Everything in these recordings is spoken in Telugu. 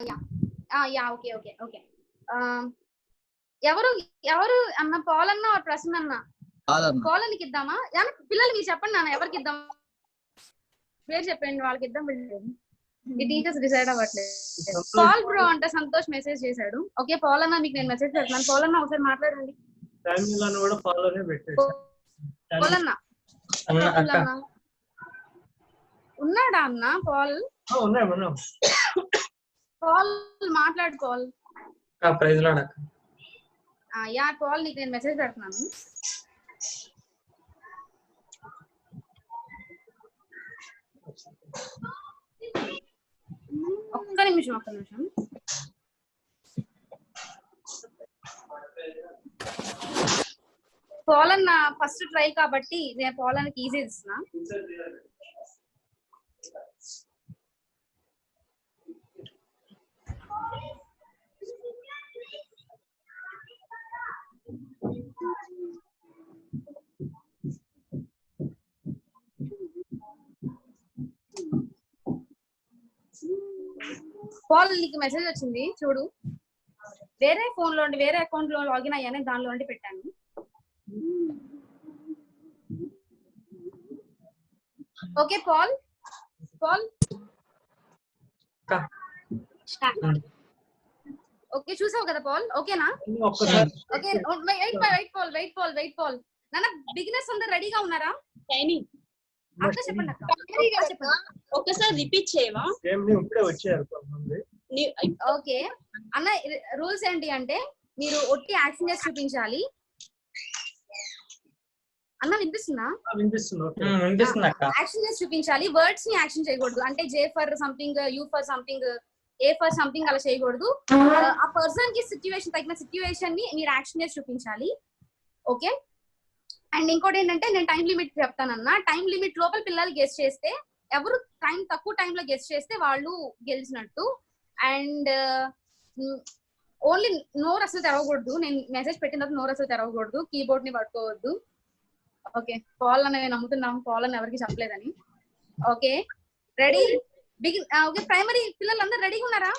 యా ఓకే ఓకే ఓకే ఎవరు ఎవరు అన్న పాల్ అన్న ప్రసన్న అన్న పాలనికి ఇద్దామా పిల్లలు మీరు చెప్పండి నాన్న ఎవరికి ఇద్దాం పేరు చెప్పండి వాళ్ళకి ఇద్దాం ఈ టీచర్స్ డిసైడ్ అవ్వట్లేదు పాల్ బ్రో అంటే సంతోష్ మెసేజ్ చేశాడు ఓకే పాల్ అన్న మీకు నేను మెసేజ్ పెడుతున్నాను పాల్ అన్న ఒకసారి మాట్లాడండి పాల్ అన్న ఉన్నాడా అన్న పాల్ పాల్ మాట్లాడు పాల్ ప్రైజ్ లార్డ్ అక్క యా పాల్ నీకు నేను మెసేజ్ పెడుతున్నాను ఒక్క నిమిషం పోలన్న ఫస్ట్ ట్రై కాబట్టి నేను పోలానికి ఈజీ ఇస్తున్నా పాల్ నీకు మెసేజ్ వచ్చింది చూడు వేరే ఫోన్ లో వేరే అకౌంట్ లో లాగిన్ అయ్యాను దానిలో పెట్టాను ఓకే పాల్ ఓకే చూసావు కదా పాల్ ఓకేనా ఓకే వెయిట్ పాల్ నాన్న బిగినర్స్ అందరూ రెడీగా ఉన్నారా అక్క చెప్పండి అక్క ఒకసారి రిపీట్ చేయవా ఓకే అన్న రూల్స్ ఏంటి అంటే మీరు ఒట్టి యాక్షన్ చేసి చూపించాలి అన్న వినిపిస్తుందా యాక్షన్ చేసి చూపించాలి వర్డ్స్ ని యాక్షన్ చేయకూడదు అంటే J for something you for something A for something అలా చేయకూడదు ఆ పర్సన్ కి సిచ్యువేషన్ తగిన సిచ్యువేషన్ ని మీరు యాక్షన్ చేసి చూపించాలి ఓకే అండ్ ఇంకోటి ఏంటంటే నేను టైం లిమిట్ చెప్తానన్నా టైం లిమిట్ లోపల పిల్లలు గెస్ట్ చేస్తే ఎవరు తక్కువ టైంలో గెస్ట్ చేస్తే వాళ్ళు గెలిచినట్టు అండ్ ఓన్లీ నోరు అసలు తెరవకూడదు నేను మెసేజ్ పెట్టిన తర్వాత నోరు అసలు తెరవకూడదు కీబోర్డ్ ని పట్టుకోవద్దు ఓకే పాల్ అని నేను నమ్ముతున్నాం పాల్ అని ఎవరికి చెప్పలేదని ఓకే రెడీ ఓకే ప్రైమరీ పిల్లలందరూ రెడీగా ఉన్నారా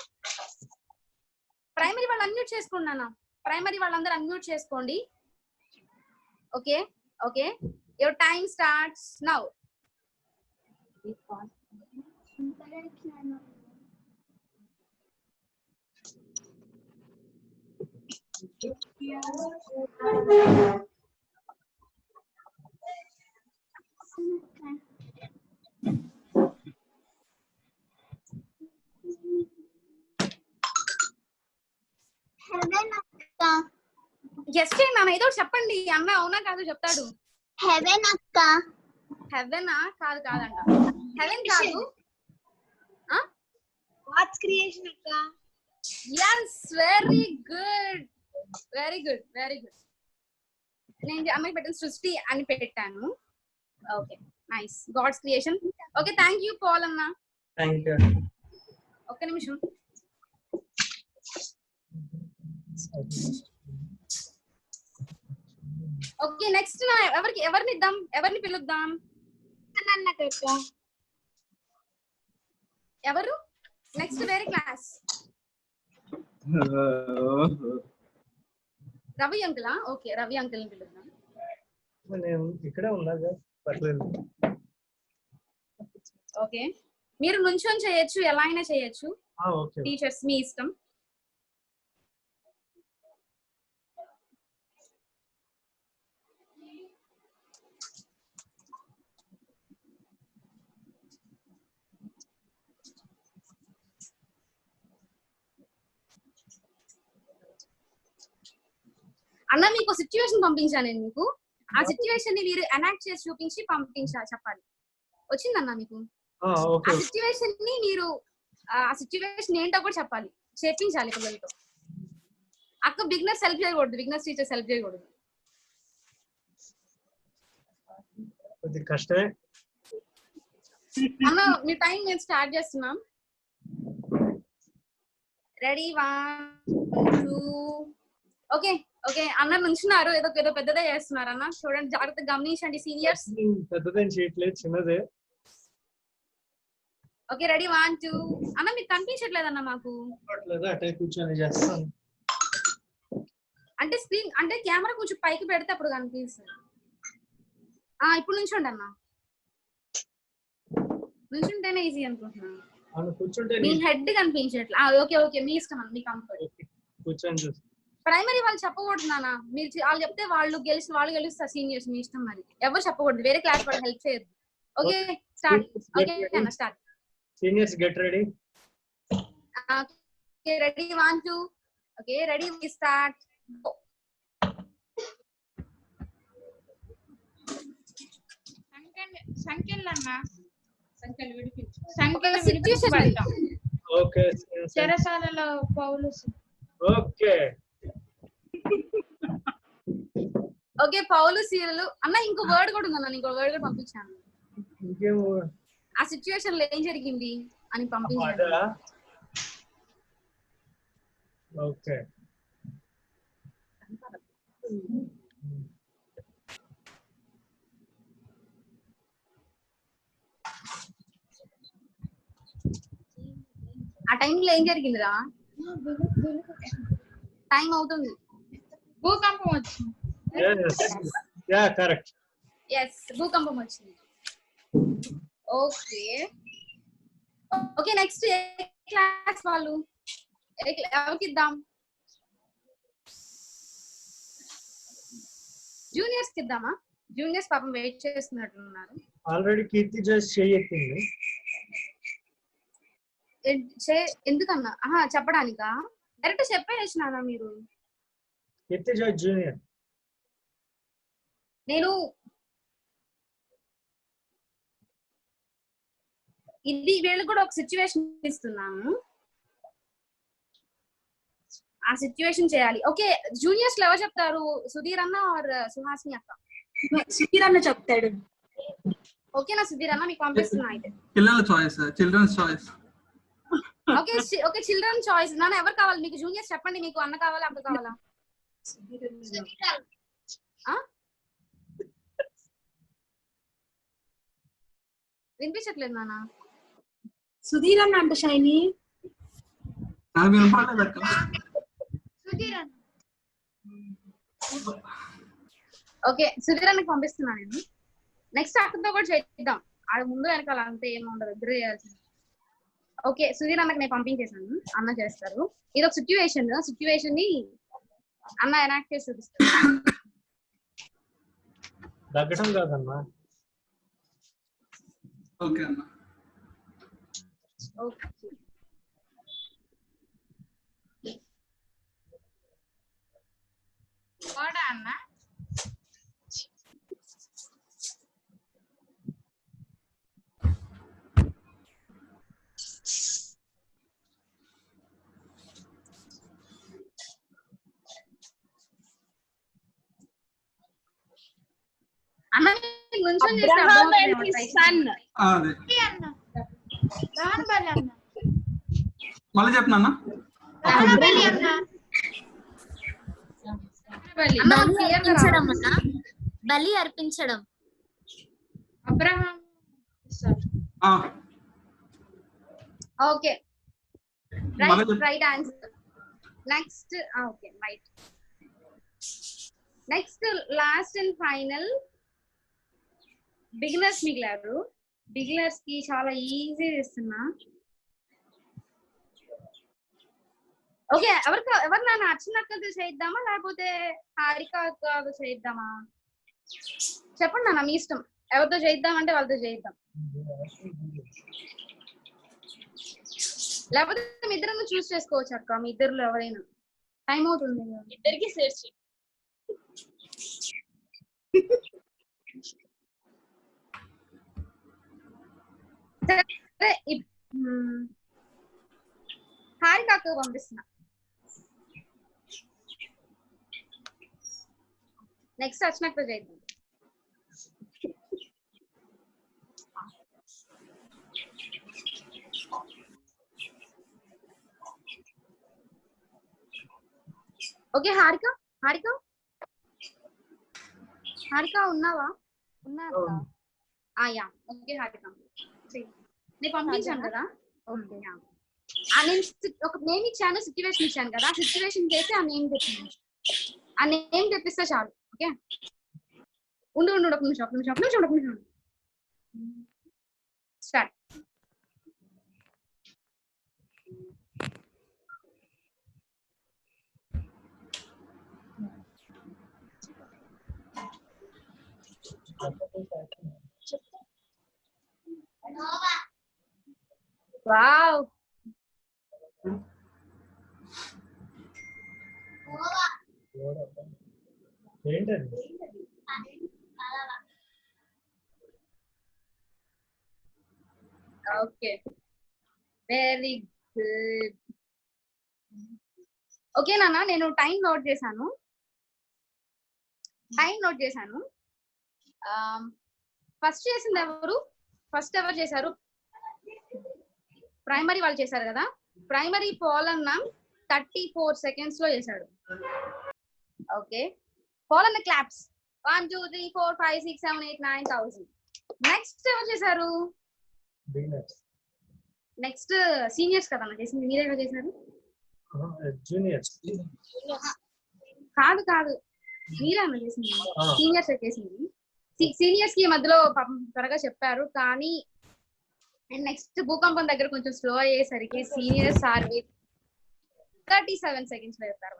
ప్రైమరీ వాళ్ళు అన్మ్యూట్ చేసుకున్నానా ప్రైమరీ వాళ్ళందరూ అన్మ్యూట్ చేసుకోండి okay okay your time starts now guest చేయండి నాన్న ఏదో చెప్పండి అన్న అవునా కాదు చెప్తాడు హెవెన్ అక్క హెవెనా కాదు కాదంట హెవెన్ కాదు గాడ్స్ క్రియేషన్ అక్క yes very good నేను అమ్మాయి పెట్టిన సృష్టి అని పెట్టాను okay nice God's creation okay thank you Paul అన్న థాంక్యూ ఒక్క నిమిషం ఓకే నెక్స్ట్ ఎవరిని ఇద్దాం ఎవరిని పిలుద్దాం ఎవరు నెక్స్ట్ వేరే క్లాస్ రవి అంకులా ఓకే రవి అంకుల్ ని పిలుద్దాం ఇక్కడే ఉన్నాగా పర్లేదు ఓకే మీరు నుంచొని చేయొచ్చు ఎలా అయినా చేయొచ్చు టీచర్స్ మీ ఇష్టం అన్న మీకు సిచ్యువేషన్ పంపించాను నేను మీకు ఆ సిచ్యువేషన్ ని మీరు ఎనాక్ట్ చేసి చూపించి పంపించాలి చెప్పాలి వచ్చిందన్న మీకు ఆ సిచ్యువేషన్ ని మీరు ఆ సిచ్యువేషన్ ఏంటో కూడా చెప్పాలి చెప్పించాలి పిల్లలతో అక్క బిగినర్స్ హెల్ప్ చేయకూడదు బిగినర్స్ టీచర్స్ హెల్ప్ చేయకూడదు కష్టమే అన్న మీ టైం నేను స్టార్ట్ చేస్తున్నాం రెడీ 1 2 ఓకే ఓకే అన్న నుంచున్నారు ఏదో పెద్దదే చేస్తున్నారు అన్న చూడండి జాగ్రత్తగా గమనించండి సీనియర్స్ పెద్దదేం చేయట్లేదు చిన్నదే ఓకే రెడీ 1 2 అన్న మీకు కనిపించట్లేదన్న మాకు అట్లేదు అటే కూర్చొని చేస్తాను. అంటే స్క్రీన్ అంటే కెమెరా కొంచెం పైకి పెడితే అప్పుడు కనిపిస్తుంది. ఇప్పుడు నుంచోండి అన్న. నుంచుంటేనే ఈజీ అనుకుంటున్నాను. అవును కూర్చుంటే మీ హెడ్ కనిపించట్లే. ఓకే ఓకే మీ ఇష్టం అన్న, మీ కంఫర్ట్. కూర్చొని చూసి ప్రైమరీ వాళ్ళు చెప్పకూడదు నాన్న. మీరు వాళ్ళు చెప్తే వాళ్ళు గెలుస్తారు సీనియర్స్. మీ ఇష్టం మరి. ఎవరు చెప్పకూడదు, వేరే క్లాస్ వాళ్ళు హెల్ప్ చేయరు. Okay start. ఓకే అన్న start. Seniors get ready. Okay ready 1 2 okay ready start. Okay చెరసాలలో పౌలుసు. ఓకే ఓకే పౌలు సీరియల్ అన్న. ఇంకో వర్డ్ కూడా ఉందన్న, ఇంకో వర్డ్ కూడా పంపించాను. ఇంకేం ఆ సిచ్యువేషన్ లో ఏం జరిగింది అని పంపించాను. అదా ఓకే ఆ టైంలో ఏం జరిగిందిరా? టైం అవుతుంది. భూకంపం వచ్చింది. Yeah correct. ఎస్ భూకంపం వచ్చింది. ఓకే ఓకే నెక్స్ట్ ఏ క్లాస్ వాళ్ళు ఎవరికి ఇద్దాం? జూనియర్స్ కి ఇద్దామా? జూనియర్స్ పాపం వెయిట్ చేస్తున్నట్లున్నారు. ఆల్రెడీ కీర్తి జస్ట్ చెయ్యెత్తింది. ఎందుకన్నా? చెప్పడానికా? డైరెక్ట్ చెప్పేసినానా మీరు? కీర్తి జస్ట్ జూనియర్. నేను ఇది వీళ్ళకి కూడా ఒక సిచ్యువేషన్ ఇస్తున్నాను. ఆ సిచ్యువేషన్ చేయాలి. ఓకే జూనియర్స్ లో ఎవరు చెప్తారు? సుధీర్ అన్న ఆర్ సుహాసిని అక్క? సుధీర్ అన్న చెప్తాడు. ఓకేనా సుధీర్ అన్న మీకు పంపిస్తున్నా అయితే. పిల్లల choice, children's choice. Okay okay children choice. నాన్న ఎవరు కావాలి మీకు? జూనియర్స్ చెప్పండి. మీకు అన్న కావాలా అక్క కావాలా? వినిపించట్లేదు నాన్న. సుధీర్ అన్న అంట షైని. ఓకే సుధీర్ అన్నకి పంపిస్తున్నా నేను. నెక్స్ట్ అక్కతో కూడా చేద్దాం. అది ముందు వెనకాల అంతే ఏమి ఉండదు, ఇద్దరు చేయాల్సింది. ఓకే సుధీర్ అన్నకి నేను పంపించేసాను, అన్న చేస్తారు. ఇది ఒక సిచ్యువేషన్ ని అన్న ఎనాక్ట్ చేసి చూపిస్తారు. దగ్గటం కాదమ్మా. ఓకే అన్న. ఓకే వాడా అన్న? అన్న కొంచెం Abraham and his son. అదే అన్న రాహుల్ అన్న. మళ్ళీ చెప్పనా అన్న? రాహుల్ అన్న. బలి అర్పించడం. Abraham. Okay right answer. Next okay right. Next last and final beginners మిగిలారు. బిగినర్స్ కి చాలా ఈజీ ఇస్తున్నా. ఓకే ఎవరు నాన్న? అర్చనక్కతో చేద్దామా లేకపోతే హారిక అక్కతో చేద్దామా? చెప్పండి నాన్న మీ ఇష్టం. ఎవరితో చేద్దామంటే వాళ్ళతో చేద్దాం, లేకపోతే మీ ఇద్దరు చూస్ చేసుకోవచ్చు అక్క. మీ ఇద్దరులో ఎవరైనా. టైం అవుతుంది. ఇద్దరికి సెర్చ్. సరే హారిక అక్కకు పంపిస్తున్నా. నెక్స్ట్ అర్చనక్కతో చేద్దాం. ఓకే హారిక ఉన్నావా? యా ఓకే హారిక నేను పంపించాను కదా ఓకే నేను ఒక నేమ్ ఇచ్చాను, సిచ్యువేషన్ ఇచ్చాను కదా, సిచ్యువేషన్ చేసి ఆ నేమ్ తెప్పింది. ఆ నేమ్ తెప్పిస్తే చాలు. ఓకే ఉండు ఉండు ఒక నిమిషం. స్టార్ట్. వావ్ ఏంటది? Okay very good. ఓకే నాన్న, నేను టైం నోట్ చేశాను. ఫస్ట్ చేసింది ఎవరు? ఫస్ట్ ఎవరు చేశారు? ప్రైమరీ వాళ్ళు చేశారు కదా. ప్రైమరీ పోలన్న 34 seconds లో చేశాడు. Okay Polanna claps. 1 2 3 4 5 6 7 8 9,000. నెక్స్ట్ ఎవరు చేశారు? బిగినర్స్. నెక్స్ట్ సీనియర్స్ కదా చేసింది. మీరేగా చేశారు? జూనియర్స్. కాదు మీరే అన్న చేసింది. సీనియర్స్ చేసింది. సీనియర్స్ కి మధ్యలో త్వరగా చెప్పారు కానీ నెక్స్ట్ భూకంపం దగ్గర కొంచెం స్లో అయ్యేసరికి సీనియర్స్ ఆర్ విత్ 37 seconds లో చెప్పారు.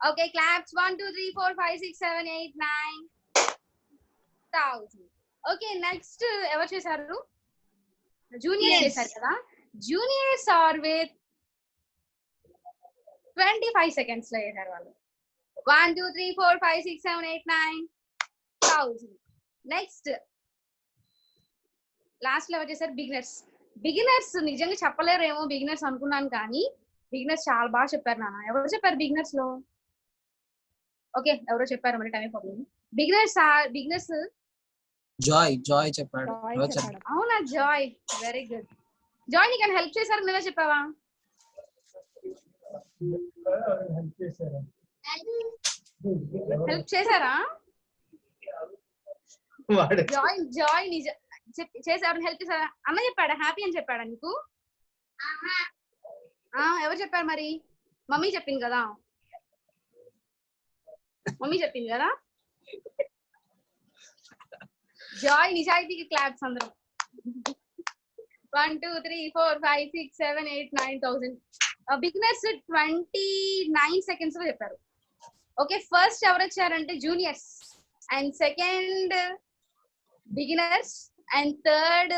Okay claps. 1 2 3 4 5 6 7 8 9,000. ఓకే నెక్స్ట్ ఎవరు చేశారు? జూనియర్స్ చేశారు కదా. జూనియర్స్ ఆర్ విత్ 25 seconds లో చేశారు వాళ్ళు. 1 2 3 4 5 6 7 8 9,000. నెక్స్ట్ లాస్ట్ లో ఎవరు చేశారు? బిగినర్స్ నిజంగా చెప్పలేరేమో బిగినర్స్ అనుకున్నాను కానీ బిగినర్స్ చాలా బాగా చెప్పారు నాన్న. ఎవరు చెప్పారు బిగినర్స్ లో? ఓకే ఎవరో చెప్పారు మరి టైం అయిపోతుంది. బిగినర్స్ జాయ్ చెప్పాడు. అవునా జాయ్, వెరీ గుడ్. జాయ్ నీకు హెల్ప్ చేశారు, నువ్వే చెప్పావా? హెల్ప్ చేశారా? జాయ్ నిజ చేశారు. హెల్ప్ చేశారా? అన్న చెప్పాడా? హ్యాపీ అని చెప్పాడా నీకు? ఎవరు చెప్పారు మరి? మమ్మీ చెప్పింది కదా. జాయ్ నిజాయితీకి క్లాప్స్ అందరం. 1 2 3 4 5 6 7 8 9,000. బిగినర్స్ 29 seconds లో చెప్పారు. ఓకే ఫస్ట్ ఎవరు వచ్చారంటే juniors, and second beginners, and third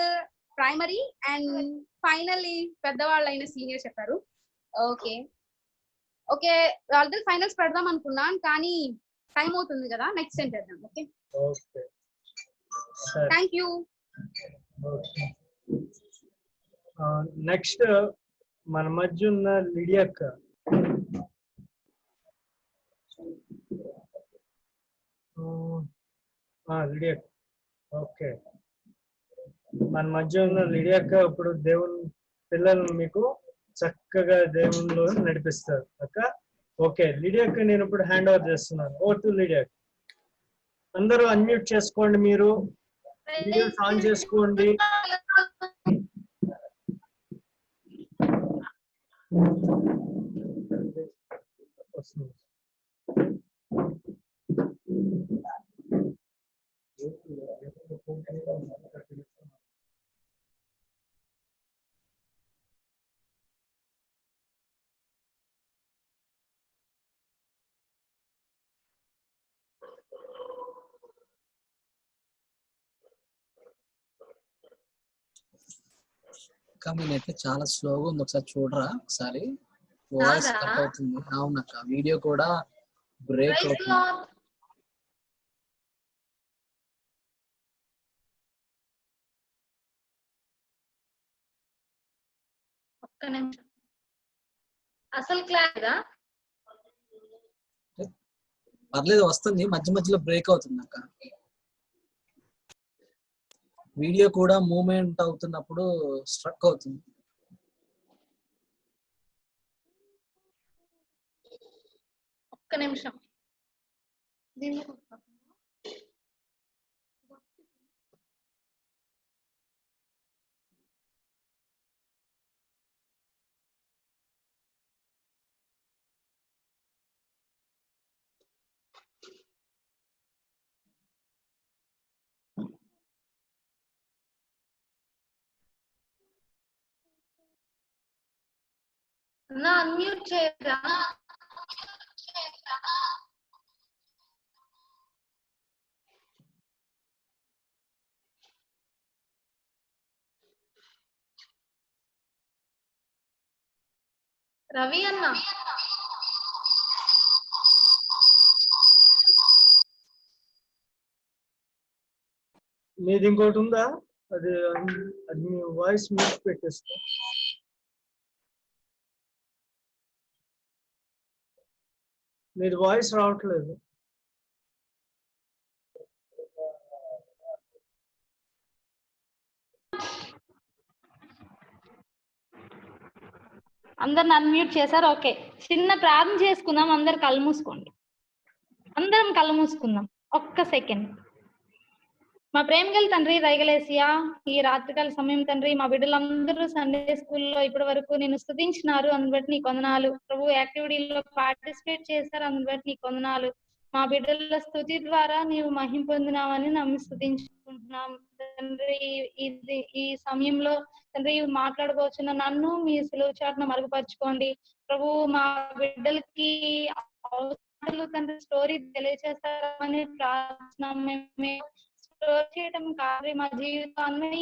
primary, and finally పెద్దవాళ్ళైన సీనియర్స్ చెప్పారు. ఓకే వాళ్ళతో ఫైనల్స్ పెడదాం అనుకున్నాను కానీ టైం అవుతుంది కదా. నెక్స్ట్ టైం చేద్దాం. Okay thank you. నెక్స్ట్ మన మధ్య ఉన్న లిడియక్క. లిడియక్క. ఓకే మన మధ్య ఉన్న లిడియక్క ఇప్పుడు దేవుని పిల్లలు మీకు చక్కగా దేవునిలో నడిపిస్తారు అక్క. ఓకే లిడియక్క నేను ఇప్పుడు హ్యాండ్ ఓవర్ చేస్తున్నాను. ఓ టు లిడియక్క. అందరూ అన్మ్యూట్ చేసుకోండి, మీరు వీడియోస్ ఆన్ చేసుకోండి. నేనైతే చాలా స్లోగా ఉంది, ఒకసారి చూడరా? ఒకసారి వాయిస్ కట్ అవుతుంది. అవునక్క వీడియో కూడా బ్రేక్ అవుతుంది. ఒక్క నిమిషం. అసలు క్లాస్ పర్లేదు వస్తుంది, మధ్య మధ్యలో బ్రేక్ అవుతుంది అక్క. వీడియో కూడా మూవ్మెంట్ అవుతున్నప్పుడు స్ట్రక్ అవుతుంది. ఒక్క నిమిషం. అన్నా అన్మ్యూట్ చేయరా? రవి అన్న మీది ఇంకోటి ఉందా? అది అది మీ వాయిస్ మ్యూట్ పెట్టేస్తా. మీది వాయిస్ రావట్లేదు. అందరిని అన్మ్యూట్ చేశారు. ఓకే, చిన్న ప్రార్థన చేసుకుందాం. అందరు కళ్ళు మూసుకోండి. అందరం కళ్ళు మూసుకుందాం ఒక్క సెకండ్. మా ప్రేమగల తండ్రి దయగలేసియా, ఈ రాత్రికాల సమయం తండ్రి, మా బిడ్డలందరూ సండే స్కూల్లో ఇప్పటి వరకు నేను స్తుతించినారు, అందుని బట్టి నీకు వందనాలు ప్రభు. యాక్టివిటీలో పార్టిసిపేట్ చేశారు, అందుని బట్టి నీకు వందనాలు. మా బిడ్డల స్తుతి ద్వారా నీవు మహిమ పొందినావని నమ్మి స్తుతించుకుంటున్నాం తండ్రి. ఈ సమయంలో తండ్రి మాట్లాడుకోవచ్చున్న నన్ను మీ సులువు చాటున మరుగుపరుచుకోండి ప్రభు. మా బిడ్డలకి తండ్రి స్టోరీ తెలియజేస్తారని ప్రార్థన స్టోర్ చేయడం కాదు, మా జీవితాన్ని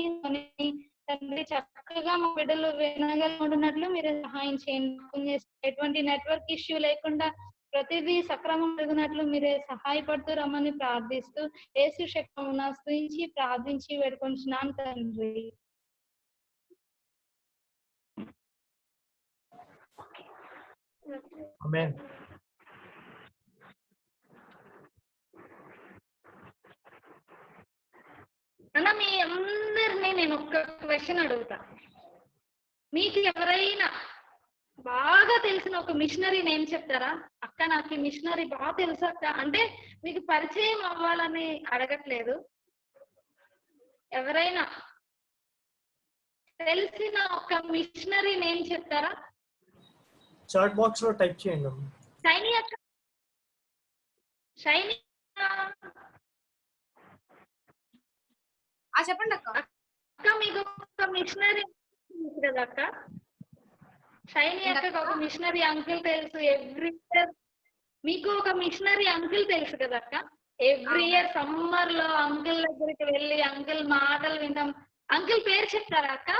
తండ్రి చక్కగా మా బిడ్డలు వినగలుగుతున్నట్లు మీరు సహాయం చేయండి. ఎటువంటి నెట్వర్క్ ఇష్యూ లేకుండా ప్రతిదీ సక్రమం జరిగినట్లు మీరే సహాయపడుతూ రమ్మని ప్రార్థిస్తూ యేసు శక్తిని ఆశ్రయించి ప్రార్థించి వేడుకొంటున్నాను తండ్రి. ఆమేన్. అన్న మీ అందరినీ నేను ఒక్క క్వశ్చన్ అడుగుతా. మీకు ఎవరైనా బాగా తెలిసిన ఒక మిషనరీ నేమ్ చెప్తారా? అక్క నాకు ఈ మిషనరీ బాగా తెలుసు అక్క అంటే, మీకు పరిచయం అవ్వాలని అడగట్లేదు. ఎవరైనా తెలిసిన ఒక మిషనరీ నేమ్ చెప్తారా? చాట్ బాక్స్ లో టైప్ చేయండి. షైనీ అక్క, షైనీ చెప్పండి అక్క. అక్క మీకు ఒక మిషనరీ కదా అక్క? షైనీ అక్కకు ఒక మిషనరీ అంకుల్ తెలుసు. ఎవ్రీ ఇయర్ మీకు ఒక మిషనరీ అంకుల్ తెలుసు కదా అక్క? ఎవ్రీ ఇయర్ సమ్మర్ లో అంకుల్ దగ్గరికి వెళ్ళి అంకుల్ మాటలు వింటాం. అంకుల్ పేరు చెప్తారా అక్క?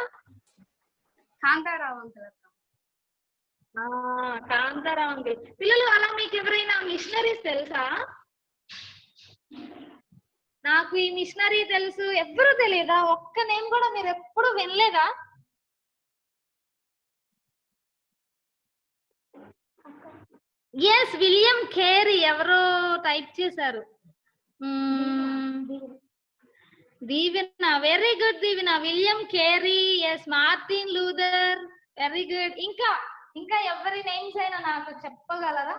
కాంతారావు అంకుల్ అక్క. కాంతారావు అంకుల్. పిల్లలు అలా మీకు ఎవరైనా మిషనరీస్ తెలుసా? నాకు ఈ మిషనరీ తెలుసు ఎవ్వరు తెలియదా? ఒక్క నేమ్ కూడా మీరు ఎప్పుడు వినలేదా? ఎస్, విలియం కేరీ ఎవరో టైప్ చేశారు. Deevena, very good Deevena. William Carey, yes. Martin Luther, very good. ఇంకా ఇంకా ఎవరి నేమ్స్ అయినా నాకు చెప్పగలరా?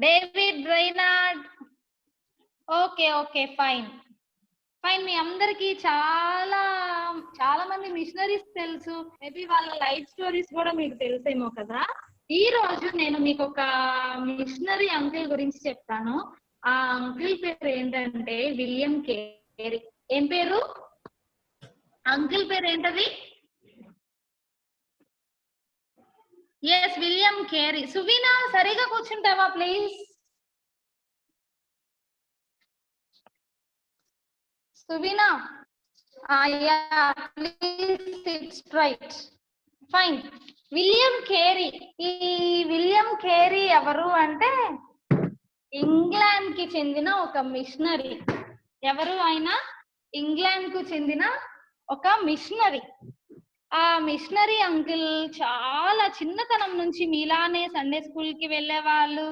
David Rainard. Okay okay, fine fine. మీ అందరికి చాలా చాలా మంది మిషనరీస్ తెలుసు. మేబీ వాళ్ళ లైఫ్ స్టోరీస్ కూడా మీకు తెలుసేమో కదా. ఈ రోజు నేను మీకు ఒక మిషనరీ అంకుల్ గురించి చెప్తాను. ఆ అంకుల్ పేరు ఏంటంటే విలియం కేరీ. ఏం పేరు? అంకుల్ పేరు ఏంటది? Yes, William Carey. సువీనా సరిగా కూర్చుంటావా please? Suveena, please sit straight. Fine. William Carey. ఈ విలియం కేరీ ఎవరు అంటే ఇంగ్లాండ్ కి చెందిన ఒక మిషనరీ. ఎవరు ఆయన? ఇంగ్లాండ్ కు చెందిన ఒక మిషనరీ. ఆ మిషనరీ అంకుల్ చాలా చిన్నతనం నుంచి మీలానే సండే స్కూల్ కి వెళ్ళే వాళ్ళు,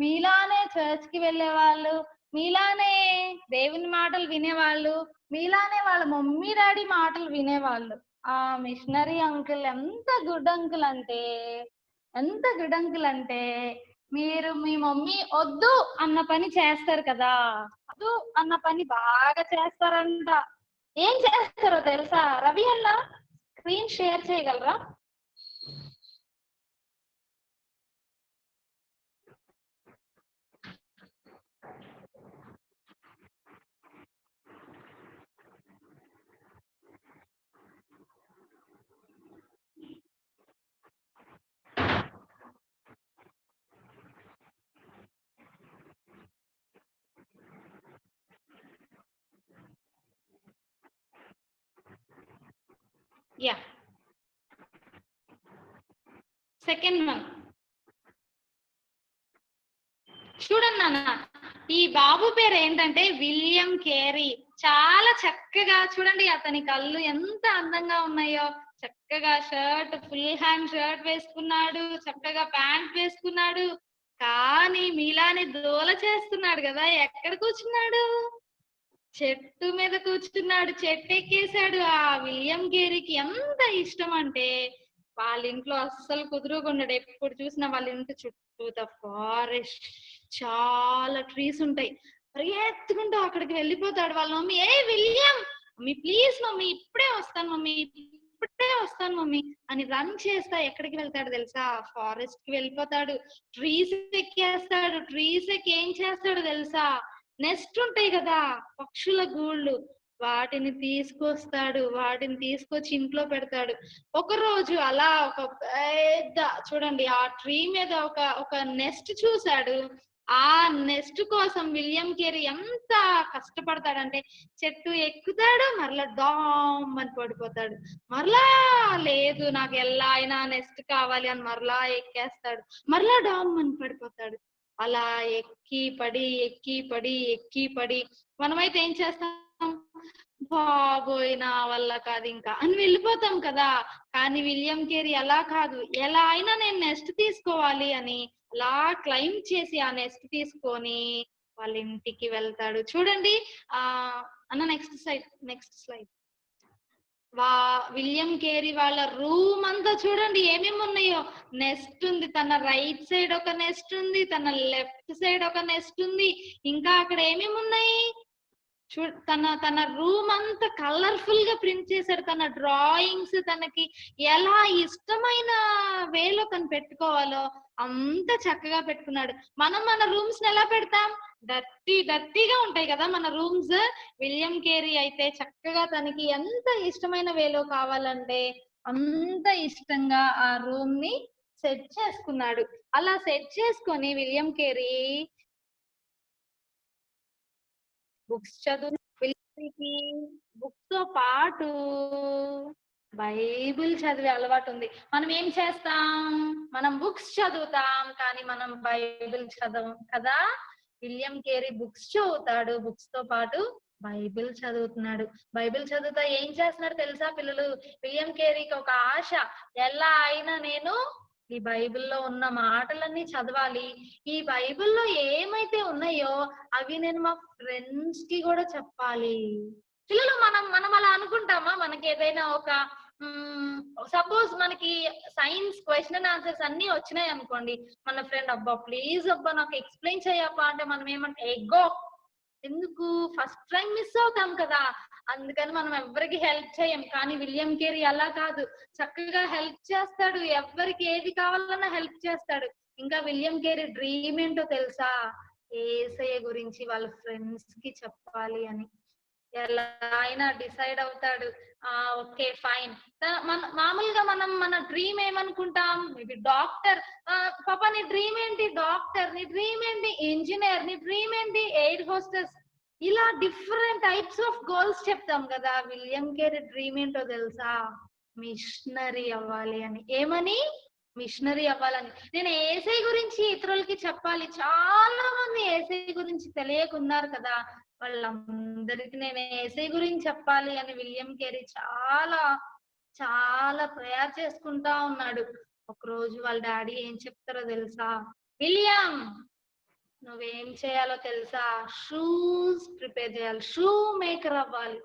మీలానే చర్చ్ కి వెళ్ళే వాళ్ళు, మీలానే దేవుని మాటలు వినేవాళ్ళు, మీలానే వాళ్ళ మమ్మీ డాడీ మాటలు వినేవాళ్ళు. ఆ మిషనరీ అంకుల్ ఎంత గుడ్ అంకుల్ అంటే మీరు మీ మమ్మీ వద్దు అన్న పని చేస్తారు కదా, వద్దు అన్న పని బాగా చేస్తారంట. ఏం చేస్తారో తెలుసా? రవి అన్న స్క్రీన్ షేర్ చేయగలరా? యా సెకండ్ వన్ చూడండి నాన్న, ఈ బాబు పేరు ఏంటంటే విలియం కేరీ. చాలా చక్కగా చూడండి, అతని కళ్ళు ఎంత అందంగా ఉన్నాయో. చక్కగా షర్ట్, ఫుల్ హ్యాండ్ షర్ట్ వేసుకున్నాడు, చక్కగా ప్యాంట్ వేసుకున్నాడు. కానీ మీలానే దోల చేస్తున్నాడు కదా. ఎక్కడ కూర్చున్నాడు? చెట్టు మీద కూర్చున్నాడు, చెట్టు ఎక్కేశాడు. ఆ విలియం కేరీకి ఎంత ఇష్టం అంటే వాళ్ళ ఇంట్లో అస్సలు కుదురుకున్నాడు. ఎప్పుడు చూసినా వాళ్ళ ఇంటి చుట్టూ ఫారెస్ట్, చాలా ట్రీస్ ఉంటాయి. పరిగెత్తుకుంటూ అక్కడికి వెళ్ళిపోతాడు. వాళ్ళ mummy, A William, mummy please mummy ఇప్పుడే వస్తాను మమ్మీ, ఇప్పుడే వస్తాను మమ్మీ అని రన్ చేస్తా ఎక్కడికి వెళ్తాడు తెలుసా? ఫారెస్ట్ కి వెళ్ళిపోతాడు. ట్రీస్ ఎక్కేస్తాడు. ట్రీస్ ఎక్కి ఏం చేస్తాడు తెలుసా? నెస్ట్ ఉంటాయి కదా, పక్షుల గూళ్ళు, వాటిని తీసుకొస్తాడు. వాటిని తీసుకొచ్చి ఇంట్లో పెడతాడు. ఒక రోజు అలా ఒక పెద్ద చూడండి, ఆ ట్రీ మీద ఒక నెస్ట్ చూశాడు. ఆ నెస్ట్ కోసం విలియం కేరీ ఎంత కష్టపడతాడంటే చెట్టు ఎక్కుతాడు, మరలా డామ్ అని పడిపోతాడు. మరలా లేదు నాకు ఎలా అయినా నెస్ట్ కావాలి అని మరలా ఎక్కేస్తాడు. మరలా డామ్ అని పడిపోతాడు. అలా ఎక్కి పడి ఎక్కి పడి ఎక్కి పడి మనమైతే ఏం చేస్తాం? బాబోయ్ నా వల్ల కాదు ఇంకా అని వెళ్ళిపోతాం కదా. కానీ విలియం కేరీ అలా కాదు. ఎలా అయినా నేను నెస్ట్ తీసుకోవాలి అని అలా క్లైమ్ చేసి ఆ నెస్ట్ తీసుకొని వాళ్ళ ఇంటికి వెళ్తాడు. చూడండి అన్న నెక్స్ట్ స్లైడ్. విలియం కేరీ వాళ్ళ రూమ్ అంతా చూడండి ఏమేమి ఉన్నాయో. నెస్ట్ ఉంది, తన రైట్ సైడ్ ఒక నెస్ట్ ఉంది, తన లెఫ్ట్ సైడ్ ఒక నెస్ట్ ఉంది. ఇంకా అక్కడ ఏమేమి ఉన్నాయి తన రూమ్ అంతా కలర్ఫుల్ గా ప్రింట్ చేశాడు. తన డ్రాయింగ్స్ తనకి ఎలా ఇష్టమైన వేలో తను పెట్టుకోవాలో అంత చక్కగా పెట్టుకున్నాడు. మనం మన రూమ్స్ ని ఎలా పెడతాం? డర్టీగా ఉంటాయి కదా మన రూమ్స్. విలియం కేరీ అయితే చక్కగా తనకి ఎంత ఇష్టమైన వేలో కావాలంటే అంత ఇష్టంగా ఆ రూమ్ ని సెట్ చేసుకున్నాడు. అలా సెట్ చేసుకొని విలియం కేరీ బుక్స్ బుక్స్ తో పాటు బైబిల్ చదివే అలవాటు ఉంది. మనం ఏం చేస్తాం? మనం బుక్స్ చదువుతాం కానీ మనం బైబిల్ చదవం కదా. విలియం కేరీ బుక్స్ చదువుతాడు, బుక్స్ తో పాటు బైబిల్ చదువుతున్నాడు. బైబిల్ చదువుతా ఏం చేస్తున్నాడు తెలుసా పిల్లలు? విలియం కేరీకి ఒక ఆశ, ఎలా అయినా నేను ఈ బైబిల్లో ఉన్న మాటలన్నీ చదవాలి. ఈ బైబిల్లో ఏమైతే ఉన్నాయో అవి నేను మా ఫ్రెండ్స్ కి కూడా చెప్పాలి. పిల్లలు మనం అలా అనుకుంటామా? మనకి ఏదైనా ఒక సపోజ్ మనకి సైన్స్ క్వశ్చన్ అండ్ ఆన్సర్స్ అన్ని వచ్చినాయి అనుకోండి, మన ఫ్రెండ్ అబ్బా ప్లీజ్ అబ్బా నాకు ఎక్స్ప్లెయిన్ చేయప్పా అంటే మనం ఏమంటే ఎగ్గో, ఎందుకు ఫస్ట్ టైం మిస్ అవుతాం కదా, అందుకని మనం ఎవరికి హెల్ప్ చేయం. కానీ విలియం కేరీ అలా కాదు, చక్కగా హెల్ప్ చేస్తాడు. ఎవరికి ఏది కావాలన్నా హెల్ప్ చేస్తాడు. ఇంకా విలియం కేరీ డ్రీమ్ ఏంటో తెలుసా? యేసయ్య గురించి వాళ్ళ ఫ్రెండ్స్ కి చెప్పాలి అని. ఎలా అయినా డిసైడ్ అవుతాడు. Okay fine. మామూలుగా మన డ్రీమ్ ఏమనుకుంటాం? Maybe doctor. పాప నీ డ్రీమ్ ఏంటి? డాక్టర్. నీ డ్రీమ్ ఏంటి? ఇంజనీర్. నీ డ్రీమ్ ఏంటి? Air hostess. ఇలా డిఫరెంట్ టైప్స్ ఆఫ్ గోల్స్ చెప్తాం కదా. విలియం కేరీ డ్రీమ్ ఏంటో తెలుసా? మిషనరీ అవ్వాలి అని. ఏమని? మిషనరీ అవ్వాలని. నేను యేసయ్య గురించి ఇతరులకి చెప్పాలి. చాలా మంది యేసయ్య గురించి తెలియకున్నారు కదా, వాళ్ళందరికి నేను యేసయ్య గురించి చెప్పాలి అని విలియం కేరీ చాలా చాలా ప్రేయర్ చేసుకుంటా ఉన్నాడు. ఒక రోజు వాళ్ళ డాడీ ఏం చెప్తారో తెలుసా? విలియం నువ్వేం చేయాలో తెలుసా? షూస్ ప్రిపేర్ చేయాలి, షూ మేకర్ అవ్వాలి.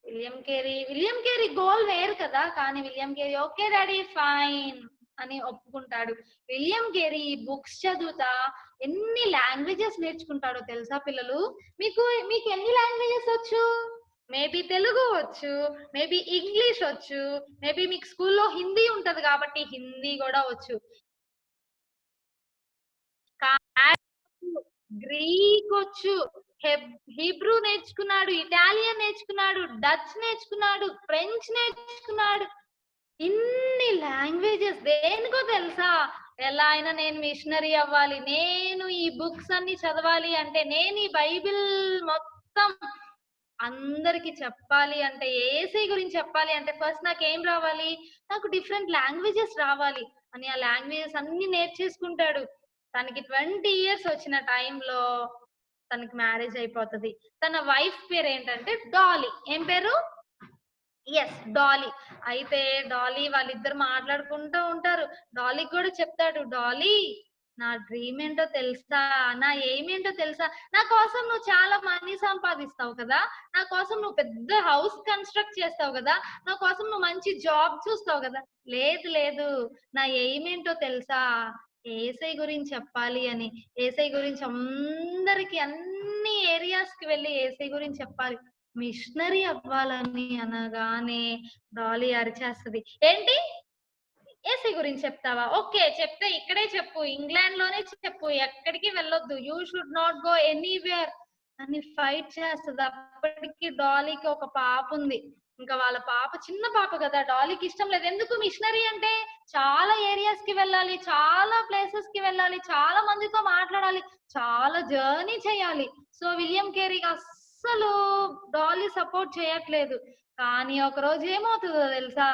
విలియం కేరీ గోల్ వేరు కదా. కానీ William Carey okay daddy fine అని ఒప్పుకుంటాడు. విలియం కేరీ బుక్స్ చదువుతా ఎన్ని లాంగ్వేజెస్ నేర్చుకుంటాడో తెలుసా పిల్లలు? మీకు ఎన్ని లాంగ్వేజెస్ వచ్చు? మేబీ తెలుగు వచ్చు, మేబీ ఇంగ్లీష్ వచ్చు, మేబీ మీకు స్కూల్లో హిందీ ఉంటది కాబట్టి హిందీ కూడా వచ్చు. గ్రీక్ వచ్చు, హీబ్రూ నేర్చుకున్నాడు, ఇటాలియన్ నేర్చుకున్నాడు, డచ్ నేర్చుకున్నాడు, ఫ్రెంచ్ నేర్చుకున్నాడు. ఇన్ని లాంగ్వేజెస్ దేనికో తెలుసా? ఎలా అయినా నేను మిషనరీ అవ్వాలి, నేను ఈ బుక్స్ అన్ని చదవాలి అంటే, నేను ఈ బైబిల్ మొత్తం అందరికి చెప్పాలి అంటే, ఏసై గురించి చెప్పాలి అంటే ఫస్ట్ నాకు ఏం రావాలి, నాకు డిఫరెంట్ లాంగ్వేజెస్ రావాలి అని ఆ లాంగ్వేజెస్ అన్ని నేర్చేసుకుంటాడు. తనకి 20 years వచ్చిన టైంలో తనకి మ్యారేజ్ అయిపోతుంది. తన వైఫ్ పేరు ఏంటంటే డాలీ. ఏం పేరు? Yes, Dolly. అయితే డాలీ వాళ్ళిద్దరు మాట్లాడుకుంటూ ఉంటారు. డాలీకి కూడా చెప్తాడు, డాలీ నా డ్రీమ్ ఏంటో తెలుసా, నా ఎయిమ్ ఏంటో తెలుసా, నా కోసం నువ్వు చాలా మనీ సంపాదిస్తావు కదా, నా కోసం నువ్వు పెద్ద హౌస్ కన్స్ట్రక్ట్ చేస్తావు కదా, నా కోసం నువ్వు మంచి జాబ్ చూస్తావు కదా. లేదు లేదు, నా ఎయిమ్ ఏంటో తెలుసా, ఏసై గురించి చెప్పాలి అని. ఏసై గురించి అందరికి అన్ని ఏరియాస్ కి వెళ్ళి ఏసై గురించి చెప్పాలి, మిషనరీ అవ్వాలని అనగానే డాలీ అరిచేస్తది, ఏంటి ఏసీ గురించి చెప్తావా? ఓకే చెప్తే ఇక్కడే చెప్పు, ఇంగ్లాండ్ లోనే చెప్పు, ఎక్కడికి వెళ్ళొద్దు, you should not go anywhere అని ఫైట్ చేస్తుంది. అప్పటికి డాలీకి ఒక పాప ఉంది. ఇంకా వాళ్ళ పాప చిన్న పాప కదా, డాలీకి ఇష్టం లేదు. ఎందుకు? మిషనరీ అంటే చాలా ఏరియాస్ కి వెళ్ళాలి, చాలా ప్లేసెస్ కి వెళ్ళాలి, చాలా మందితో మాట్లాడాలి, చాలా జర్నీ చేయాలి. సో విలియం కేరీ అస్సలు డాలీ సపోర్ట్ చేయట్లేదు. కానీ ఒక రోజు ఏమవుతుందో తెలుసా,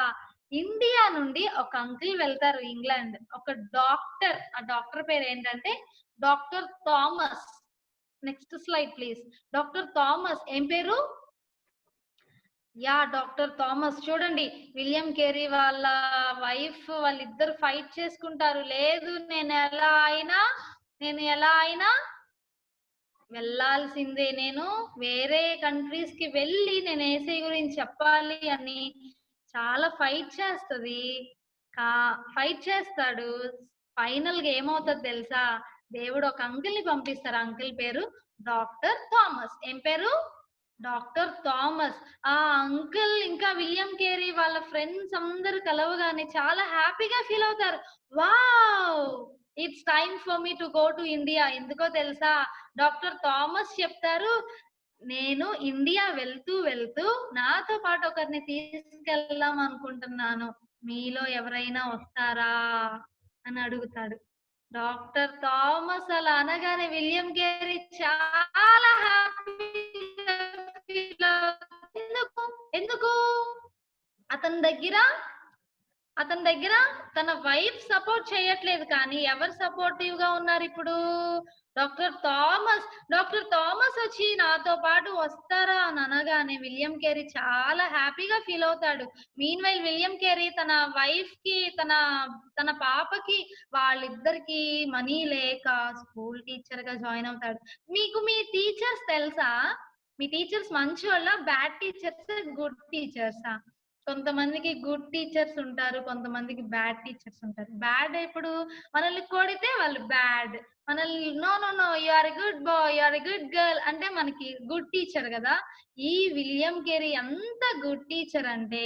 ఇండియా నుండి ఒక అంకుల్ వెళ్తారు ఇంగ్లాండ్, ఒక డాక్టర్. ఆ డాక్టర్ పేరు ఏంటంటే doctor Thomas. Next slide please. Doctor Thomas. ఏం పేరు? Yeah, doctor Thomas. చూడండి, విలియం కేరీ వాళ్ళ వైఫ్ వాళ్ళిద్దరు ఫైట్ చేసుకుంటారు. లేదు, నేను ఎలా అయినా వెళ్ళాల్సిందే, నేను వేరే కంట్రీస్ కి వెళ్ళి నేను ఏసై గురించి చెప్పాలి అని చాలా ఫైట్ చేస్తాడు. ఫైనల్ గా ఏమవుతుంది తెలుసా, దేవుడు ఒక అంకుల్ ని పంపిస్తారు. అంకుల్ పేరు డాక్టర్ థామస్. ఏం పేరు? Doctor Thomas. ఆ అంకుల్ ఇంకా విలియం కేరీ వాళ్ళ ఫ్రెండ్స్ అందరూ కలవగానే చాలా హ్యాపీగా ఫీల్ అవుతారు. Wow, it's time for me to go to India. ఎందుకో తెలుసా, డాక్టర్ థామస్ చెప్తారు, నేను ఇండియా వెళ్తూ నాతో పాటు ఒకరిని తీసుకెళ్దాం అనుకుంటున్నాను, మీలో ఎవరైనా వస్తారా అని అడుగుతాడు. డాక్టర్ థామస్ అలా అనగానే విలియం కేరీ చాలా హ్యాపీగా ఫీల్ అవుతాడు. ఎందుకు? అతని దగ్గర తన వైఫ్ సపోర్ట్ చేయట్లేదు, కానీ ఎవరు సపోర్టివ్ గా ఉన్నారు ఇప్పుడు? డాక్టర్ థామస్ వచ్చి నాతో పాటు వస్తారా అని అనగానే విలియం కేరీ చాలా హ్యాపీగా ఫీల్ అవుతాడు. మీన్ వైల్ విలియం కేరీ తన వైఫ్ కి తన పాపకి వాళ్ళిద్దరికి మనీ లేక స్కూల్ టీచర్ గా జాయిన్ అవుతాడు. మీకు మీ టీచర్స్ తెలుసా? మీ టీచర్స్ మంచోళ్ళ, బ్యాడ్ టీచర్స్, గుడ్ టీచర్సా? కొంతమందికి గుడ్ టీచర్స్ ఉంటారు, కొంతమందికి బ్యాడ్ టీచర్స్ ఉంటారు. బ్యాడ్ ఇప్పుడు మనల్ని కొడితే వాళ్ళు బ్యాడ్, మనల్ని no no no you are a good boy, you are a good girl అంటే మనకి గుడ్ టీచర్ కదా. ఈ విలియం కేరీ ఎంత గుడ్ టీచర్ అంటే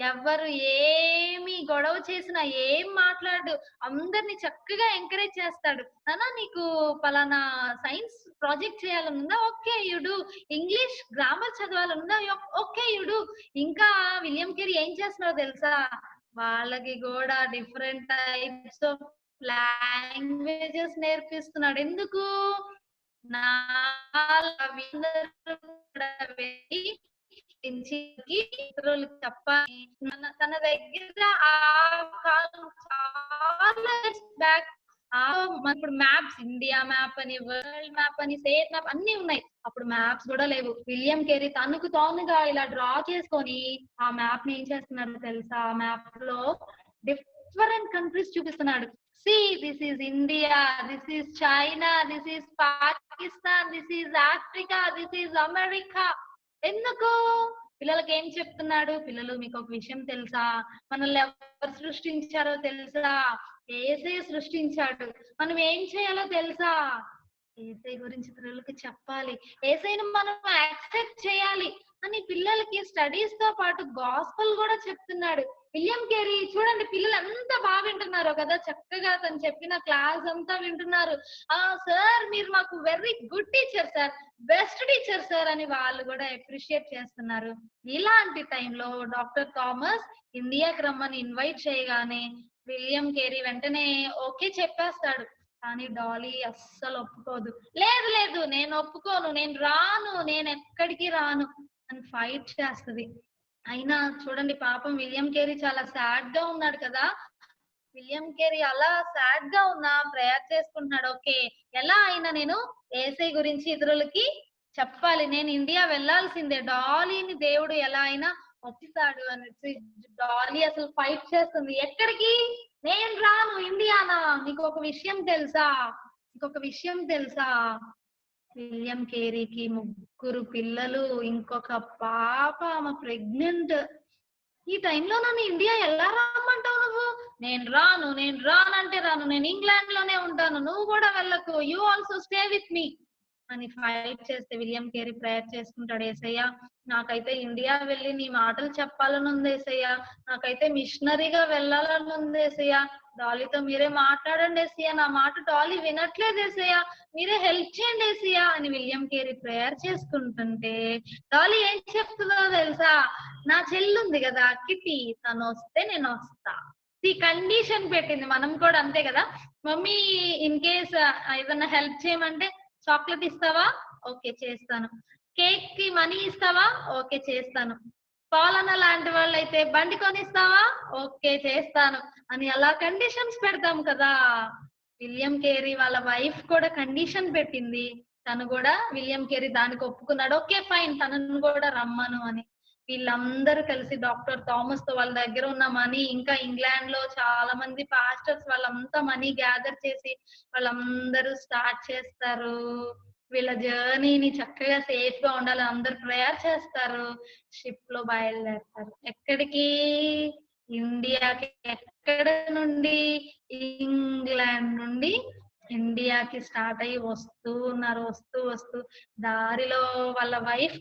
ఎవరు ఏమి గొడవ చేసినా ఏం మాట్లాడు, అందరిని చక్కగా ఎంకరేజ్ చేస్తాడు. నానా నీకు పలానా సైన్స్ ప్రాజెక్ట్ చేయాలనుందా, okay you do. English grammar చదవాలనుందా, ఓకే యు డూ. ఇంకా విలియం కేరీ ఏం చేస్తున్నారో తెలుసా, వాళ్ళకి కూడా డిఫరెంట్ టైప్స్ ఆఫ్ లాంగ్వేజెస్ నేర్పిస్తున్నాడు. ఎందుకు? చెప్పాలి తన దగ్గర ఆ కాలం చాలా బ్యాక్. ఇప్పుడు మ్యాప్స్, ఇండియా మ్యాప్ అని, వరల్డ్ మ్యాప్ అని, స్టేట్ మ్యాప్ అన్ని ఉన్నాయి. అప్పుడు మ్యాప్స్ కూడా లేవు. విలియం కేరీ తనకు తానుగా ఇలా డ్రా చేసుకొని ఆ మ్యాప్ ని ఏం చేస్తున్నాడు తెలుసా, ఆ మ్యాప్ లో డిఫరెంట్ కంట్రీస్ చూపిస్తున్నాడు. See, this is India, this is China, this is Pakistan, this is Africa, this is America. ఎందుకు? పిల్లలకి ఏం చెప్తున్నాడు? పిల్లలు మీకు ఒక విషయం తెలుసా, మనల్ని ఎవరు సృష్టించారో తెలుసా? ఏసై సృష్టించాడు. మనం ఏం చేయాలో తెలుసా? ఏసై గురించి పిల్లలకి చెప్పాలి, ఏసైని మనం యాక్సెప్ట్ చేయాలి అని పిల్లలకి స్టడీస్ తో పాటు గాస్పల్ కూడా చెప్తున్నాడు విలియం కేరీ. చూడండి పిల్లలు ఎంత బాగా వింటున్నారో కదా, చక్కగా తను చెప్పిన క్లాస్ అంతా వింటున్నారు. సార్ మీరు మాకు very good teacher sir, best teacher sir అని వాళ్ళు కూడా అప్రిషియేట్ చేస్తున్నారు. ఇలాంటి టైంలో డాక్టర్ థామస్ ఇండియాకి రమ్మని ఇన్వైట్ చేయగానే విలియం కేరీ వెంటనే ఓకే చెప్పేస్తాడు. కానీ డాలీ అస్సలు ఒప్పుకోదు. లేదు లేదు, నేను ఒప్పుకోను, నేను రాను, నేను ఎక్కడికి రాను అని ఫైట్ చేస్తది. అయినా చూడండి పాపం విలియం కేరీ చాలా సాడ్ గా ఉన్నాడు కదా. విలియం కేరీ అలా సాడ్ గా ఉన్నా ప్రేయర్ చేసుకుంటున్నాడు. ఓకే, ఎలా అయినా నేను ఏసై గురించి ఇతరులకి చెప్పాలి, నేను ఇండియా వెళ్ళాల్సిందే, డాలీని దేవుడు ఎలా అయినా ఒప్పిస్తాడు అనేసి డాలీ అసలు ఫైట్ చేస్తుంది. ఎక్కడికి? నేను రాను ఇండియానా. నీకు ఒక విషయం తెలుసా? విలియం కేరీకి 3 పిల్లలు, ఇంకొక పాప, ఆమె ప్రెగ్నెంట్. ఈ టైంలో నన్ను ఇండియా ఎలా రమ్మంటావు నువ్వు? నేను రాను అంటే రాను, నేను ఇంగ్లాండ్ లోనే ఉంటాను, నువ్వు కూడా వెళ్ళకు, you also stay with me అని ఫైట్ చేస్తే విలియం కేరీ ప్రేయర్ చేసుకుంటాడు. ఏసయ్య, నాకైతే ఇండియా వెళ్ళి నీ మాటలు చెప్పాలని ఉంది ఏసయ్య, నాకైతే మిషనరీగా వెళ్ళాలని ఉంది ఏసయ్య, డాలీతో మీరే మాట్లాడండి ఏసయ్య, నా మాట డాలీ వినట్లేదు ఏసయ్య, మీరే హెల్ప్ చేయండి ఏసయ్య అని విలియం కేరీ ప్రేయర్ చేసుకుంటుంటే డాలీ ఏం చెప్తుందో తెలుసా? నా చెల్లి ఉంది కదా కిటి, తను వస్తే నేను వస్తా. ఈ కండిషన్ పెట్టింది. మనం కూడా అంతే కదా, మమ్మీ ఇన్ కేస్ ఏదన్నా హెల్ప్ చేయమంటే చాక్లెట్ ఇస్తావా? ఓకే చేస్తాను. కేక్ కి మనీ ఇస్తావా? ఓకే చేస్తాను. పాలన లాంటి వాళ్ళు అయితే బండి కొనిస్తావా? ఓకే చేస్తాను అని అలా కండిషన్స్ పెడతాం కదా. విలియం కేరీ వాళ్ళ వైఫ్ కూడా కండిషన్ పెట్టింది, తను కూడా విలియం కేరీ దానికి ఒప్పుకున్నాడు. ఓకే ఫైన్, తనను కూడా రమ్మను అని. వీళ్ళందరూ కలిసి డాక్టర్ థామస్ తో వాళ్ళ దగ్గర ఉన్న మనీ, ఇంకా ఇంగ్లాండ్ లో చాలా మంది పాస్టర్స్ వాళ్ళంతా మనీ గ్యాదర్ చేసి వాళ్ళందరూ స్టార్ట్ చేస్తారు. వీళ్ళ జర్నీని చక్కగా సేఫ్ గా ఉండాలని అందరు ప్రేయర్ చేస్తారు. షిప్ లో బయలుదేరుతారు. ఎక్కడికి? ఇండియాకి. ఎక్కడ నుండి? ఇంగ్లాండ్ నుండి ఇండియాకి స్టార్ట్ అయ్యి వస్తూ ఉన్నారు. వస్తూ దారిలో వాళ్ళ వైఫ్